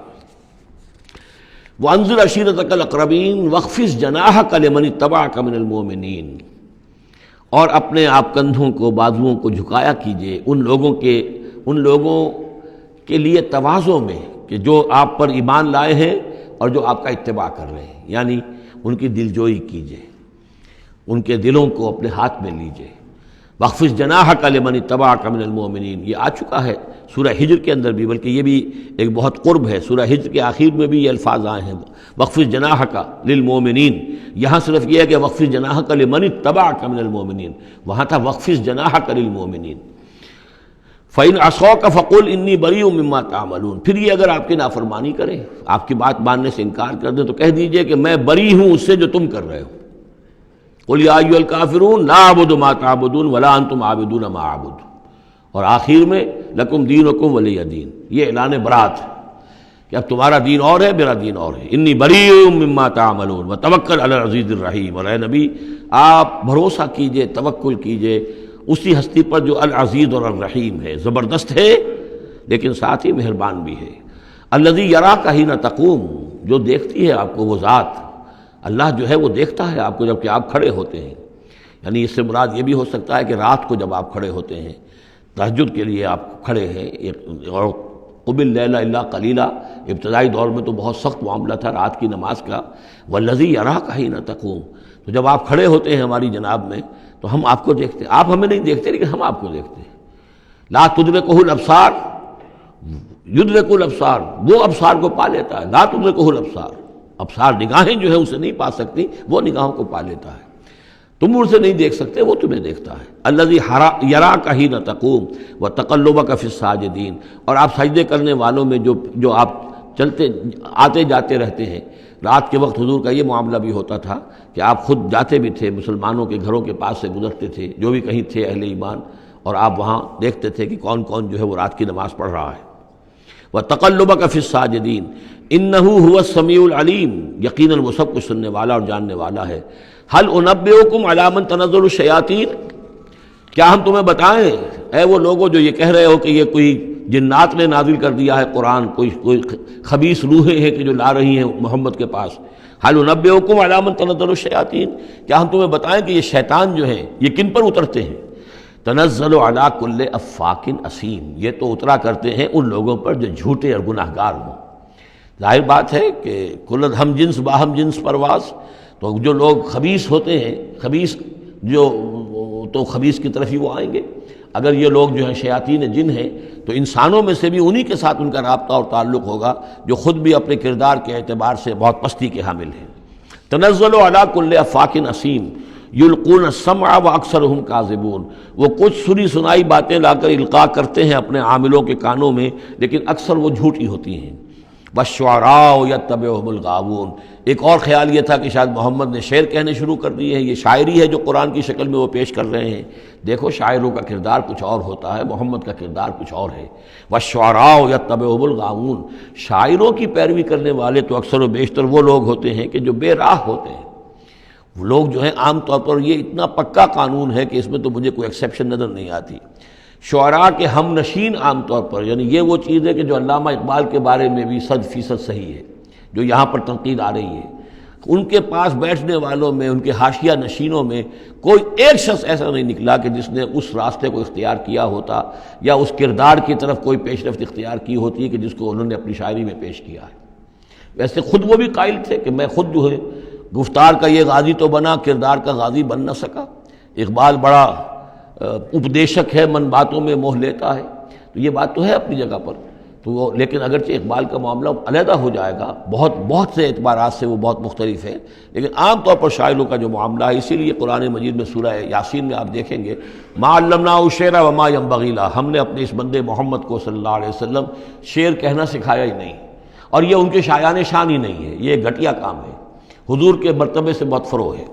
وَأَنذِرْ عَشِيرَتَكَ الْأَقْرَبِينَ وَاخْفِضْ جَنَاحَكَ لِمَنِ اتَّبَعَكَ مِنَ الْمُؤْمِنِينَ اور اپنے آپ کندھوں کو، بازوؤں کو جھکایا کیجئے ان لوگوں کے لیے تواضع میں کہ جو آپ پر ایمان لائے ہیں اور جو آپ کا اتباع کر رہے ہیں، یعنی ان کی دلجوئی کیجئے، ان کے دلوں کو اپنے ہاتھ میں لیجئے۔ وَاخْفِضْ جَنَاحَكَ لِمَنِ اتَّبَعَكَ مِنَ الْمُؤْمِنِينَ، یہ آ چکا ہے سورہ ہجر کے اندر بھی، بلکہ یہ بھی ایک بہت قرب ہے، سورہ ہجر کے آخر میں بھی یہ الفاظ آئے ہیں وَاخْفِضْ جَنَاحَكَ لِلْمُؤْمِنِينَ، یہاں صرف یہ ہے کہ وَاخْفِضْ جَنَاحَكَ لِمَنِ اتَّبَعَكَ مِنَ الْمُؤْمِنِينَ، وہاں تھا وَاخْفِضْ جَنَاحَكَ لِلْمُؤْمِنِينَ۔ فَإِنْ عَصَوْكَ فَقُلْ إِنِّي بَرِيءٌ مِّمَّا تَعْمَلُونَ، پھر یہ اگر آپ کی نافرمانی کریں، آپ کی بات ماننے سے انکار کر دیں تو کہہ دیجئے کہ میں بری ہوں اس سے جو تم کر رہے ہو۔ قُلْ يَا أَيُّهَا الْكَافِرُونَ لَا أَعْبُدُ مَا تَعْبُدُونَ وَلَا أَنْتُمْ عَابِدُونَ مَا أَعْبُدُ، اور آخر میں لَكُمْ دِينُكُمْ وَلِيَّ دِينِ، یہ اعلان برات ہے کہ اب تمہارا دین اور ہے، میرا دین اور ہے۔ انی بریء مما تعملون وتوکل علی العزیز الرحیم، اور اے نبی آپ بھروسہ کیجئے، توکل کیجئے اسی ہستی پر جو العزیز اور الرحیم ہے، زبردست ہے لیکن ساتھ ہی مہربان بھی ہے۔ الذی یراک حین تقوم، جو دیکھتی ہے آپ کو وہ ذات، اللہ جو ہے وہ دیکھتا ہے آپ کو جب کہ آپ کھڑے ہوتے ہیں، یعنی اس سے مراد یہ بھی ہو سکتا ہے کہ رات کو جب آپ کھڑے ہوتے ہیں، تہجد کے لیے آپ کھڑے ہیں، اور قم اللیل الا قلیلا، ابتدائی دور میں تو بہت سخت معاملہ تھا رات کی نماز کا، والذی یراک حین تقوم، تو جب آپ کھڑے ہوتے ہیں ہماری جناب میں تو ہم آپ کو دیکھتے ہیں، آپ ہمیں نہیں دیکھتے لیکن ہم آپ کو دیکھتے ہیں۔ لا تدرکہ الابصار یدرک الابصار، وہ ابصار کو پا لیتا ہے، لا تدرکہ الابصار، ابصار نگاہیں جو ہے اسے نہیں پا سکتی، وہ نگاہوں کو پا لیتا ہے، تم اسے نہیں دیکھ سکتے، وہ تمہیں دیکھتا ہے۔ الذی یراک حین تقوم وتقلبک فی الساجدین، اور آپ سجدے کرنے والوں میں جو آپ چلتے آتے جاتے رہتے ہیں، رات کے وقت حضور کا یہ معاملہ بھی ہوتا تھا کہ آپ خود جاتے بھی تھے، مسلمانوں کے گھروں کے پاس سے گزرتے تھے جو بھی کہیں تھے اہل ایمان، اور آپ وہاں دیکھتے تھے کہ کون کون جو ہے وہ رات کی نماز پڑھ رہا ہے۔ وَتَقَلُّبَكَ فِي السَّاجِدِينَ إِنَّهُ هُوَ السَّمِيعُ الْعَلِيمُ، یقیناً وہ سب کچھ سننے والا اور جاننے والا ہے۔ هَلْ أُنَبِّئُكُمْ عَلَىٰ مَنْ تَنَزَّلُ الشَّيَاطِينُ، کیا ہم تمہیں بتائیں اے وہ لوگوں جو یہ کہہ رہے ہو کہ یہ کوئی جنات نے نازل کر دیا ہے قرآن، کوئی خبیث روحیں ہیں کہ جو لا رہی ہیں محمد کے پاس۔ هَلْ أُنَبِّئُكُمْ عَلَىٰ مَنْ تَنَزَّلُ الشَّيَاطِينُ، کیا ہم تمہیں بتائیں کہ یہ شیطان جو ہیں یہ کن پر اترتے ہیں؟ تنزل علی کل افاک اسیم، یہ تو اترا کرتے ہیں ان لوگوں پر جو جھوٹے اور گناہ گار ہوں۔ ظاہر بات ہے کہ کل ہم جنس باہم جنس پرواز، تو جو لوگ خبیث ہوتے ہیں، خبیث جو تو خبیث کی طرف ہی وہ آئیں گے۔ اگر یہ لوگ جو ہیں شیاطین جن ہیں تو انسانوں میں سے بھی انہی کے ساتھ ان کا رابطہ اور تعلق ہوگا جو خود بھی اپنے کردار کے اعتبار سے بہت پستی کے حامل ہیں۔ تنزل علی کل افاک اسیم یلقون السمع واکثرهم کاذبون، وہ کچھ سنی سنائی باتیں لا کر القاء کرتے ہیں اپنے عاملوں کے کانوں میں، لیکن اکثر وہ جھوٹی ہوتی ہیں۔ والشعراء یتبعهم الغاوون، ایک اور خیال یہ تھا کہ شاید محمد نے شعر کہنے شروع کر دیے ہیں، یہ شاعری ہے جو قرآن کی شکل میں وہ پیش کر رہے ہیں۔ دیکھو شاعروں کا کردار کچھ اور ہوتا ہے، محمد کا کردار کچھ اور ہے۔ والشعراء یتبعهم الغاوون، شاعروں کی پیروی کرنے والے تو اکثر و بیشتر وہ لوگ ہوتے ہیں کہ جو بے راہ ہوتے ہیں۔ وہ لوگ جو ہیں عام طور پر، یہ اتنا پکا قانون ہے کہ اس میں تو مجھے کوئی ایکسیپشن نظر نہیں آتی، شعراء کے ہم نشین عام طور پر، یعنی یہ وہ چیز ہے کہ جو علامہ اقبال کے بارے میں بھی 100% صحیح ہے، جو یہاں پر تنقید آ رہی ہے، ان کے پاس بیٹھنے والوں میں، ان کے حاشیہ نشینوں میں کوئی ایک شخص ایسا نہیں نکلا کہ جس نے اس راستے کو اختیار کیا ہوتا یا اس کردار کی طرف کوئی پیش رفت اختیار کی ہوتی ہے کہ جس کو انہوں نے اپنی شاعری میں پیش کیا ہے۔ ویسے خود وہ بھی قائل تھے کہ میں خود جو ہے گفتار کا یہ غازی تو بنا، کردار کا غازی بن نہ سکا۔ اقبال بڑا اپدیشک ہے، من باتوں میں موہ لیتا ہے، تو یہ بات تو ہے اپنی جگہ پر، تو وہ لیکن اگرچہ اقبال کا معاملہ علیحدہ ہو جائے گا، بہت سے اعتبارات سے وہ بہت مختلف ہے، لیکن عام طور پر شاعروں کا جو معاملہ ہے، اسی لیے قرآن مجید میں سورہ یاسین میں آپ دیکھیں گے ما علمناہ الشعر وما ينبغی لہ، ہم نے اپنے اس بندے محمد کو صلی اللہ علیہ وسلم شعر کہنا سکھایا ہی نہیں، اور یہ ان کے شایان شان ہی نہیں ہے، یہ گھٹیا کام ہے، حضور کے مرتبے سے بہت فروغ ہے۔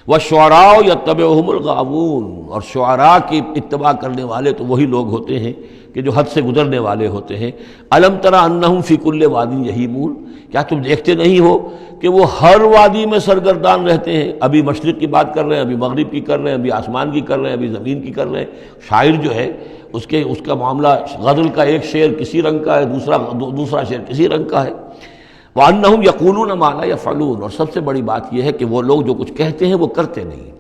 والشعراء یتبعهم الغاوون، اور شعراء کی اتباع کرنے والے تو وہی لوگ ہوتے ہیں کہ جو حد سے گزرنے والے ہوتے ہیں۔ الم تر انہم فی کل واد یہیمون، کیا تم دیکھتے نہیں ہو کہ وہ ہر وادی میں سرگردان رہتے ہیں؟ ابھی مشرق کی بات کر رہے ہیں، ابھی مغرب کی کر رہے ہیں، ابھی آسمان کی کر رہے ہیں، ابھی زمین کی کر رہے ہیں۔ شاعر جو ہے اس کا معاملہ غزل کا ایک شعر کسی رنگ کا ہے، دوسرا شعر کسی رنگ کا ہے۔ وَأَنَّهُمْ يَقُولُونَ مَا لَا يَفْعَلُونَ، اور سب سے بڑی بات یہ ہے کہ وہ لوگ جو کچھ کہتے ہیں وہ کرتے نہیں،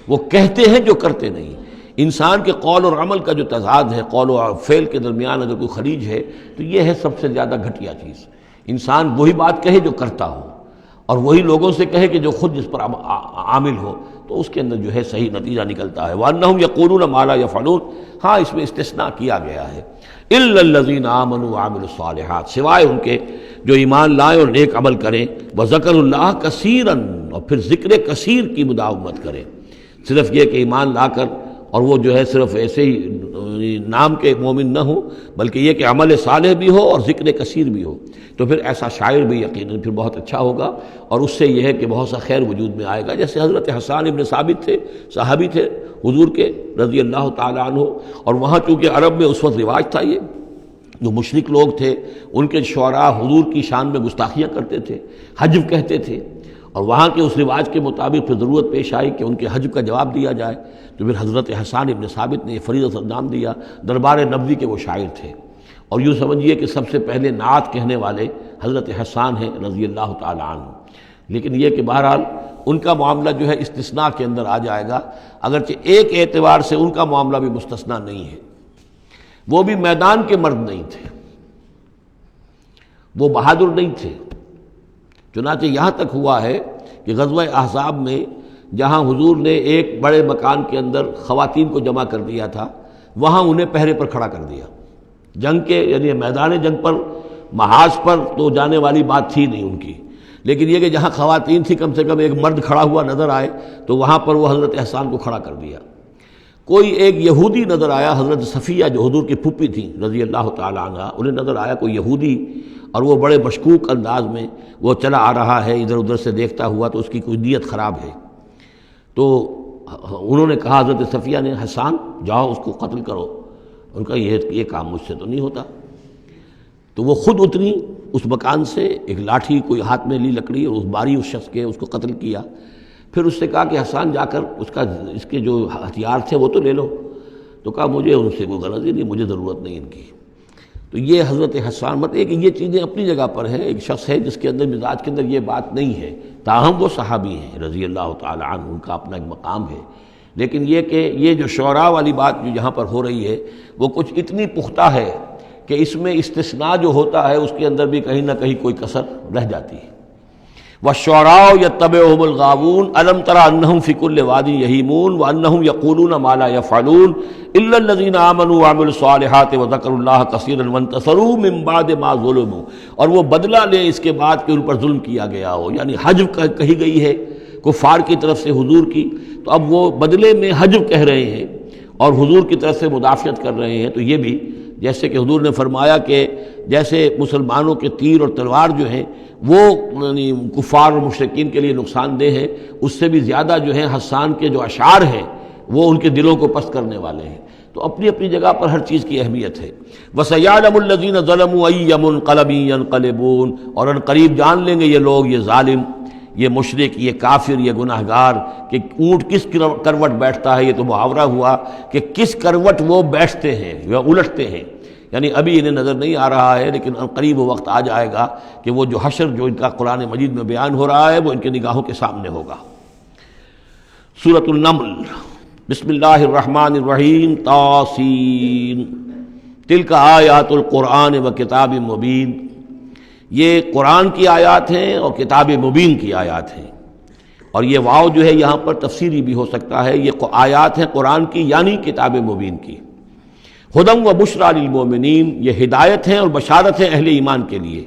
وہ کہتے ہیں جو کرتے نہیں۔ انسان کے قول اور عمل کا جو تضاد ہے، قول و فعل کے درمیان اگر کوئی خلیج ہے تو یہ ہے سب سے زیادہ گھٹیا چیز۔ انسان وہی بات کہے جو کرتا ہو، اور وہی لوگوں سے کہے کہ جو خود جس پر عامل ہو۔ تو اس کے اندر جو ہے صحیح نتیجہ نکلتا ہے۔ وَأَنَّهُمْ يَقُولُونَ مَا لَا يَفْعَلُونَ، ہاں اس میں استثناء کیا گیا ہے، إِلَّا الَّذِينَ آمَنُوا وَعَمِلُوا الصَّالِحَاتِ، سوائے ان کے جو ایمان لائیں اور نیک عمل کریں، وَذَكَرُوا اللَّهَ كَثِيرًا، اور پھر ذکر کثیر کی مداومت کریں۔ صرف یہ کہ ایمان لا کر اور وہ جو ہے صرف ایسے ہی نام کے مومن نہ ہو، بلکہ یہ کہ عمل صالح بھی ہو اور ذکر کثیر بھی ہو، تو پھر ایسا شاعر بھی یقیناً پھر بہت اچھا ہوگا، اور اس سے یہ ہے کہ بہت سا خیر وجود میں آئے گا۔ جیسے حضرت حسان ابن ثابت تھے، صحابی تھے حضور کے رضی اللہ تعالیٰ عنہ، اور وہاں چونکہ عرب میں اس وقت رواج تھا، یہ جو مشرک لوگ تھے ان کے شعراء حضور کی شان میں گستاخیاں کرتے تھے، حجب کہتے تھے، اور وہاں کے اس رواج کے مطابق پھر ضرورت پیش آئی کہ ان کے حجب کا جواب دیا جائے، تو پھر حضرت حسان ابن ثابت نے فریضہ نام دیا، دربار نبوی کے وہ شاعر تھے، اور یوں سمجھیے کہ سب سے پہلے نعت کہنے والے حضرت حسان ہیں رضی اللہ تعالیٰ عنہ۔ لیکن یہ کہ بہرحال ان کا معاملہ جو ہے استثناء کے اندر آ جائے گا، اگرچہ ایک اعتبار سے ان کا معاملہ بھی مستثنیٰ نہیں ہے، وہ بھی میدان کے مرد نہیں تھے، وہ بہادر نہیں تھے۔ چنانچہ یہاں تک ہوا ہے کہ غزوہ احزاب میں جہاں حضور نے ایک بڑے مکان کے اندر خواتین کو جمع کر دیا تھا، وہاں انہیں پہرے پر کھڑا کر دیا، جنگ کے یعنی میدان جنگ پر محاذ پر تو جانے والی بات تھی نہیں ان کی، لیکن یہ کہ جہاں خواتین تھی کم سے کم ایک مرد کھڑا ہوا نظر آئے تو وہاں پر وہ حضرت احسان کو کھڑا کر دیا۔ کوئی ایک یہودی نظر آیا، حضرت صفیہ جو حضور کی پھوپھی تھیں رضی اللہ تعالیٰ عنہ، انہیں نظر آیا کوئی یہودی، اور وہ بڑے مشکوک انداز میں وہ چلا آ رہا ہے ادھر ادھر سے دیکھتا ہوا، تو اس کی کوئی نیت خراب ہے۔ تو انہوں نے کہا، حضرت صفیہ نے، حسان جاؤ اس کو قتل کرو۔ ان کا یہ کام مجھ سے تو نہیں ہوتا۔ تو وہ خود اتری اس مکان سے، ایک لاٹھی کوئی ہاتھ میں لی لکڑی، اور اس باری اس شخص کے اس کو قتل کیا۔ پھر اس سے کہا کہ حسان جا کر اس کے جو ہتھیار تھے وہ تو لے لو۔ تو کہا مجھے ان سے کوئی غرض ہی نہیں، مجھے ضرورت نہیں ان کی۔ تو یہ حضرت حسان کہ یہ چیزیں اپنی جگہ پر ہیں، ایک شخص ہے جس کے اندر مزاج کے اندر یہ بات نہیں ہے، تاہم وہ صحابی ہیں رضی اللہ تعالیٰ عنہ، ان کا اپنا ایک مقام ہے۔ لیکن یہ کہ یہ جو شعراء والی بات جو یہاں پر ہو رہی ہے وہ کچھ اتنی پختہ ہے کہ اس میں استثناء جو ہوتا ہے اس کے اندر بھی کہیں نہ کہیں کوئی کسر رہ جاتی ہے۔ وَالشُّعَرَاءُ يَتَّبِعُهُمُ الْغَاوُونَ أَلَمْ تَرَ أَنَّهُمْ فِي كُلِّ وَادٍ يَهِيمُونَ وَأَنَّهُمْ يَقُولُونَ مَا لَا يَفْعَلُونَ إِلَّا الَّذِينَ آمَنُوا وَعَمِلُوا الصَّالِحَاتِ وَذَكَرُوا اللَّهَ كَثِيرًا وَانتَصَرُوا مِن بَعْدِ مَا ظُلِمُوا، اور وہ بدلہ لے اس کے بعد کہ ان پر ظلم کیا گیا ہو، یعنی حجب کہی گئی ہے کفار کی طرف سے حضور کی، تو اب وہ بدلے میں حجب کہہ رہے ہیں اور حضور کی طرف سے مدافعت کر رہے ہیں۔ تو یہ بھی جیسے کہ حضور نے فرمایا کہ جیسے مسلمانوں کے تیر اور تلوار جو ہیں وہ یعنی کفار اور مشرکین کے لیے نقصان دہ ہے، اس سے بھی زیادہ جو ہے حسان کے جو اشعار ہیں وہ ان کے دلوں کو پست کرنے والے ہیں۔ تو اپنی اپنی جگہ پر ہر چیز کی اہمیت ہے۔ وَسَيَعْلَمُ الَّذِينَ ظَلَمُوا أَيَّ مُنقَلَبٍ يَنقَلِبُونَ، اور ان قریب جان لیں گے یہ لوگ، یہ ظالم، یہ مشرک، یہ کافر، یہ گناہگار، کہ اونٹ کس کروٹ بیٹھتا ہے۔ یہ تو محاورہ ہوا کہ کس کروٹ وہ بیٹھتے ہیں یا الٹتے ہیں، یعنی ابھی انہیں نظر نہیں آ رہا ہے، لیکن قریب وہ وقت آ جائے گا کہ وہ جو حشر جو ان کا قرآن مجید میں بیان ہو رہا ہے وہ ان کی نگاہوں کے سامنے ہوگا۔ سورۃ النمل، بسم اللہ الرحمن الرحیم، طاسین، تلک آیات القرآن و کتاب مبین، یہ قرآن کی آیات ہیں اور کتاب مبین کی آیات ہیں، اور یہ واو جو ہے یہاں پر تفسیری بھی ہو سکتا ہے، یہ آیات ہیں قرآن کی یعنی کتاب مبین کی۔ ہدی و بشریٰ للمؤمنین، یہ ہدایت ہیں اور بشارت ہیں اہل ایمان کے لیے۔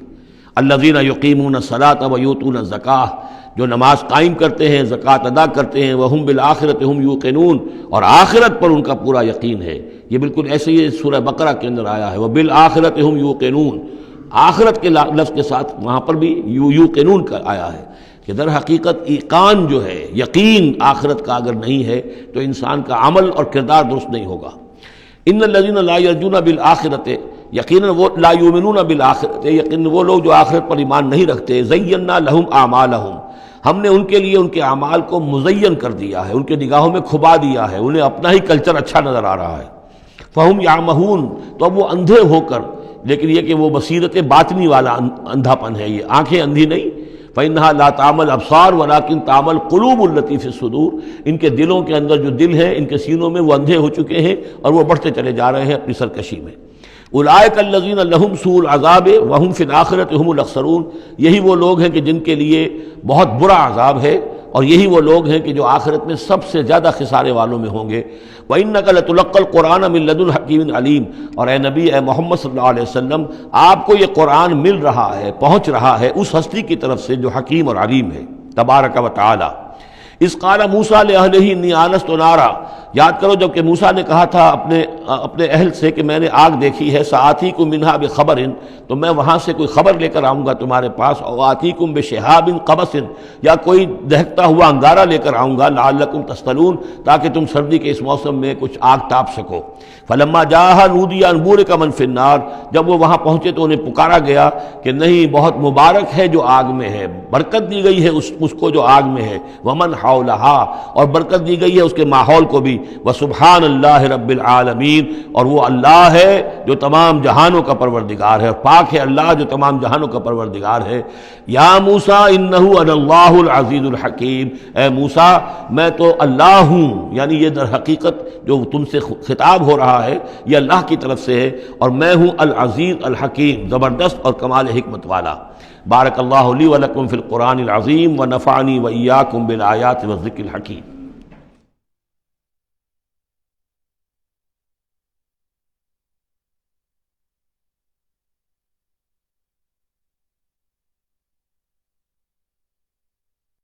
الذین یقیمون الصلاۃ و یؤتون الزکاۃ، جو نماز قائم کرتے ہیں، زکوٰۃ ادا کرتے ہیں، وہم بالآخرۃ ہم یوقنون، اور آخرت پر ان کا پورا یقین ہے۔ یہ بالکل ایسے ہی سورہ بقرہ کے اندر آیا ہے، وبالآخرۃ ہم یوقنون، آخرت کے لفظ کے ساتھ وہاں پر بھی یوقنون کا آیا ہے کہ در حقیقت ایقان جو ہے، یقین آخرت کا اگر نہیں ہے تو انسان کا عمل اور کردار درست نہیں ہوگا۔ ان الذین لا یرجون بالآخرۃ، یقیناً وہ لا یؤمنون بالآخرۃ، یقیناً وہ لوگ جو آخرت پر ایمان نہیں رکھتے، زینا لہم اعمالہم، ہم نے ان کے لیے ان کے اعمال کو مزین کر دیا ہے، ان کے نگاہوں میں کھبا دیا ہے، انہیں اپنا ہی کلچر اچھا نظر آ رہا ہے۔ فہم یعمہون، تو اب وہ اندھے ہو کر، لیکن یہ کہ وہ بصیرت باطنی والا اندھا پن ہے، یہ آنکھیں اندھی نہیں، فإنها لا تعمى الأبصار ولكن تعمى القلوب التي في الصدور، ان کے دلوں کے اندر جو دل ہے، ان کے سینوں میں وہ اندھے ہو چکے ہیں اور وہ بڑھتے چلے جا رہے ہیں اپنی سرکشی میں۔ اولئک الذین لہم سوء العذاب وہم فی الآخرۃ هم الاخسرون، یہی وہ لوگ ہیں کہ جن کے لیے بہت برا عذاب ہے اور یہی وہ لوگ ہیں کہ جو آخرت میں سب سے زیادہ خسارے والوں میں ہوں گے۔ وَإِنَّكَ لَتُلَقَّى الْقُرْآنَ مِن لَدُنْ حَكِيمٍ عَلِيمٍ، اور اے نبی، اے محمد صلی اللہ علیہ وسلم، آپ کو یہ قرآن مل رہا ہے، پہنچ رہا ہے اس ہستی کی طرف سے جو حکیم اور علیم ہے، تبارک و تعالی۔ اذ قال موسیٰ لأہلہ انی آنست نارا، یاد کرو جب کہ موسیٰ نے کہا تھا اپنے اہل سے کہ میں نے آگ دیکھی ہے، سآتیکم منہا بخبر، تو میں وہاں سے کوئی خبر لے کر آؤں گا تمہارے پاس، او آتیکم بشہاب قبس، یا کوئی دہکتا ہوا انگارہ لے کر آؤں گا، لعلکم تصطلون، تاکہ تم سردی کے اس موسم میں کچھ آگ تاپ سکو۔ فلما جاءہا نودی ان بورک من فی النار، جب وہ وہاں پہنچے تو انہیں پکارا گیا کہ نہیں، بہت مبارک ہے جو آگ میں ہے، برکت دی گئی ہے اس کو جو آگ میں ہے، ومن حولہا، اور برکت دی گئی ہے اس کے ماحول کو بھی، وسبحان اللہ رب العالمین، اور وہ اللہ ہے جو تمام جہانوں کا پروردگار ہے، اور پاک ہے اللہ جو تمام جہانوں کا پروردگار ہے۔ یا موسیٰ انہ انا اللہ العزیز الحکیم، اے موسیٰ میں تو اللہ ہوں، یعنی یہ در حقیقت جو تم سے خطاب ہو رہا ہے یہ اللہ کی طرف سے ہے، اور میں ہوں العزیز الحکیم، زبردست اور کمال حکمت والا۔ بارک اللہ لی ولکم فی القرآن العظیم ونفعنی وإیاکم بالآیات والذکر الحکیم۔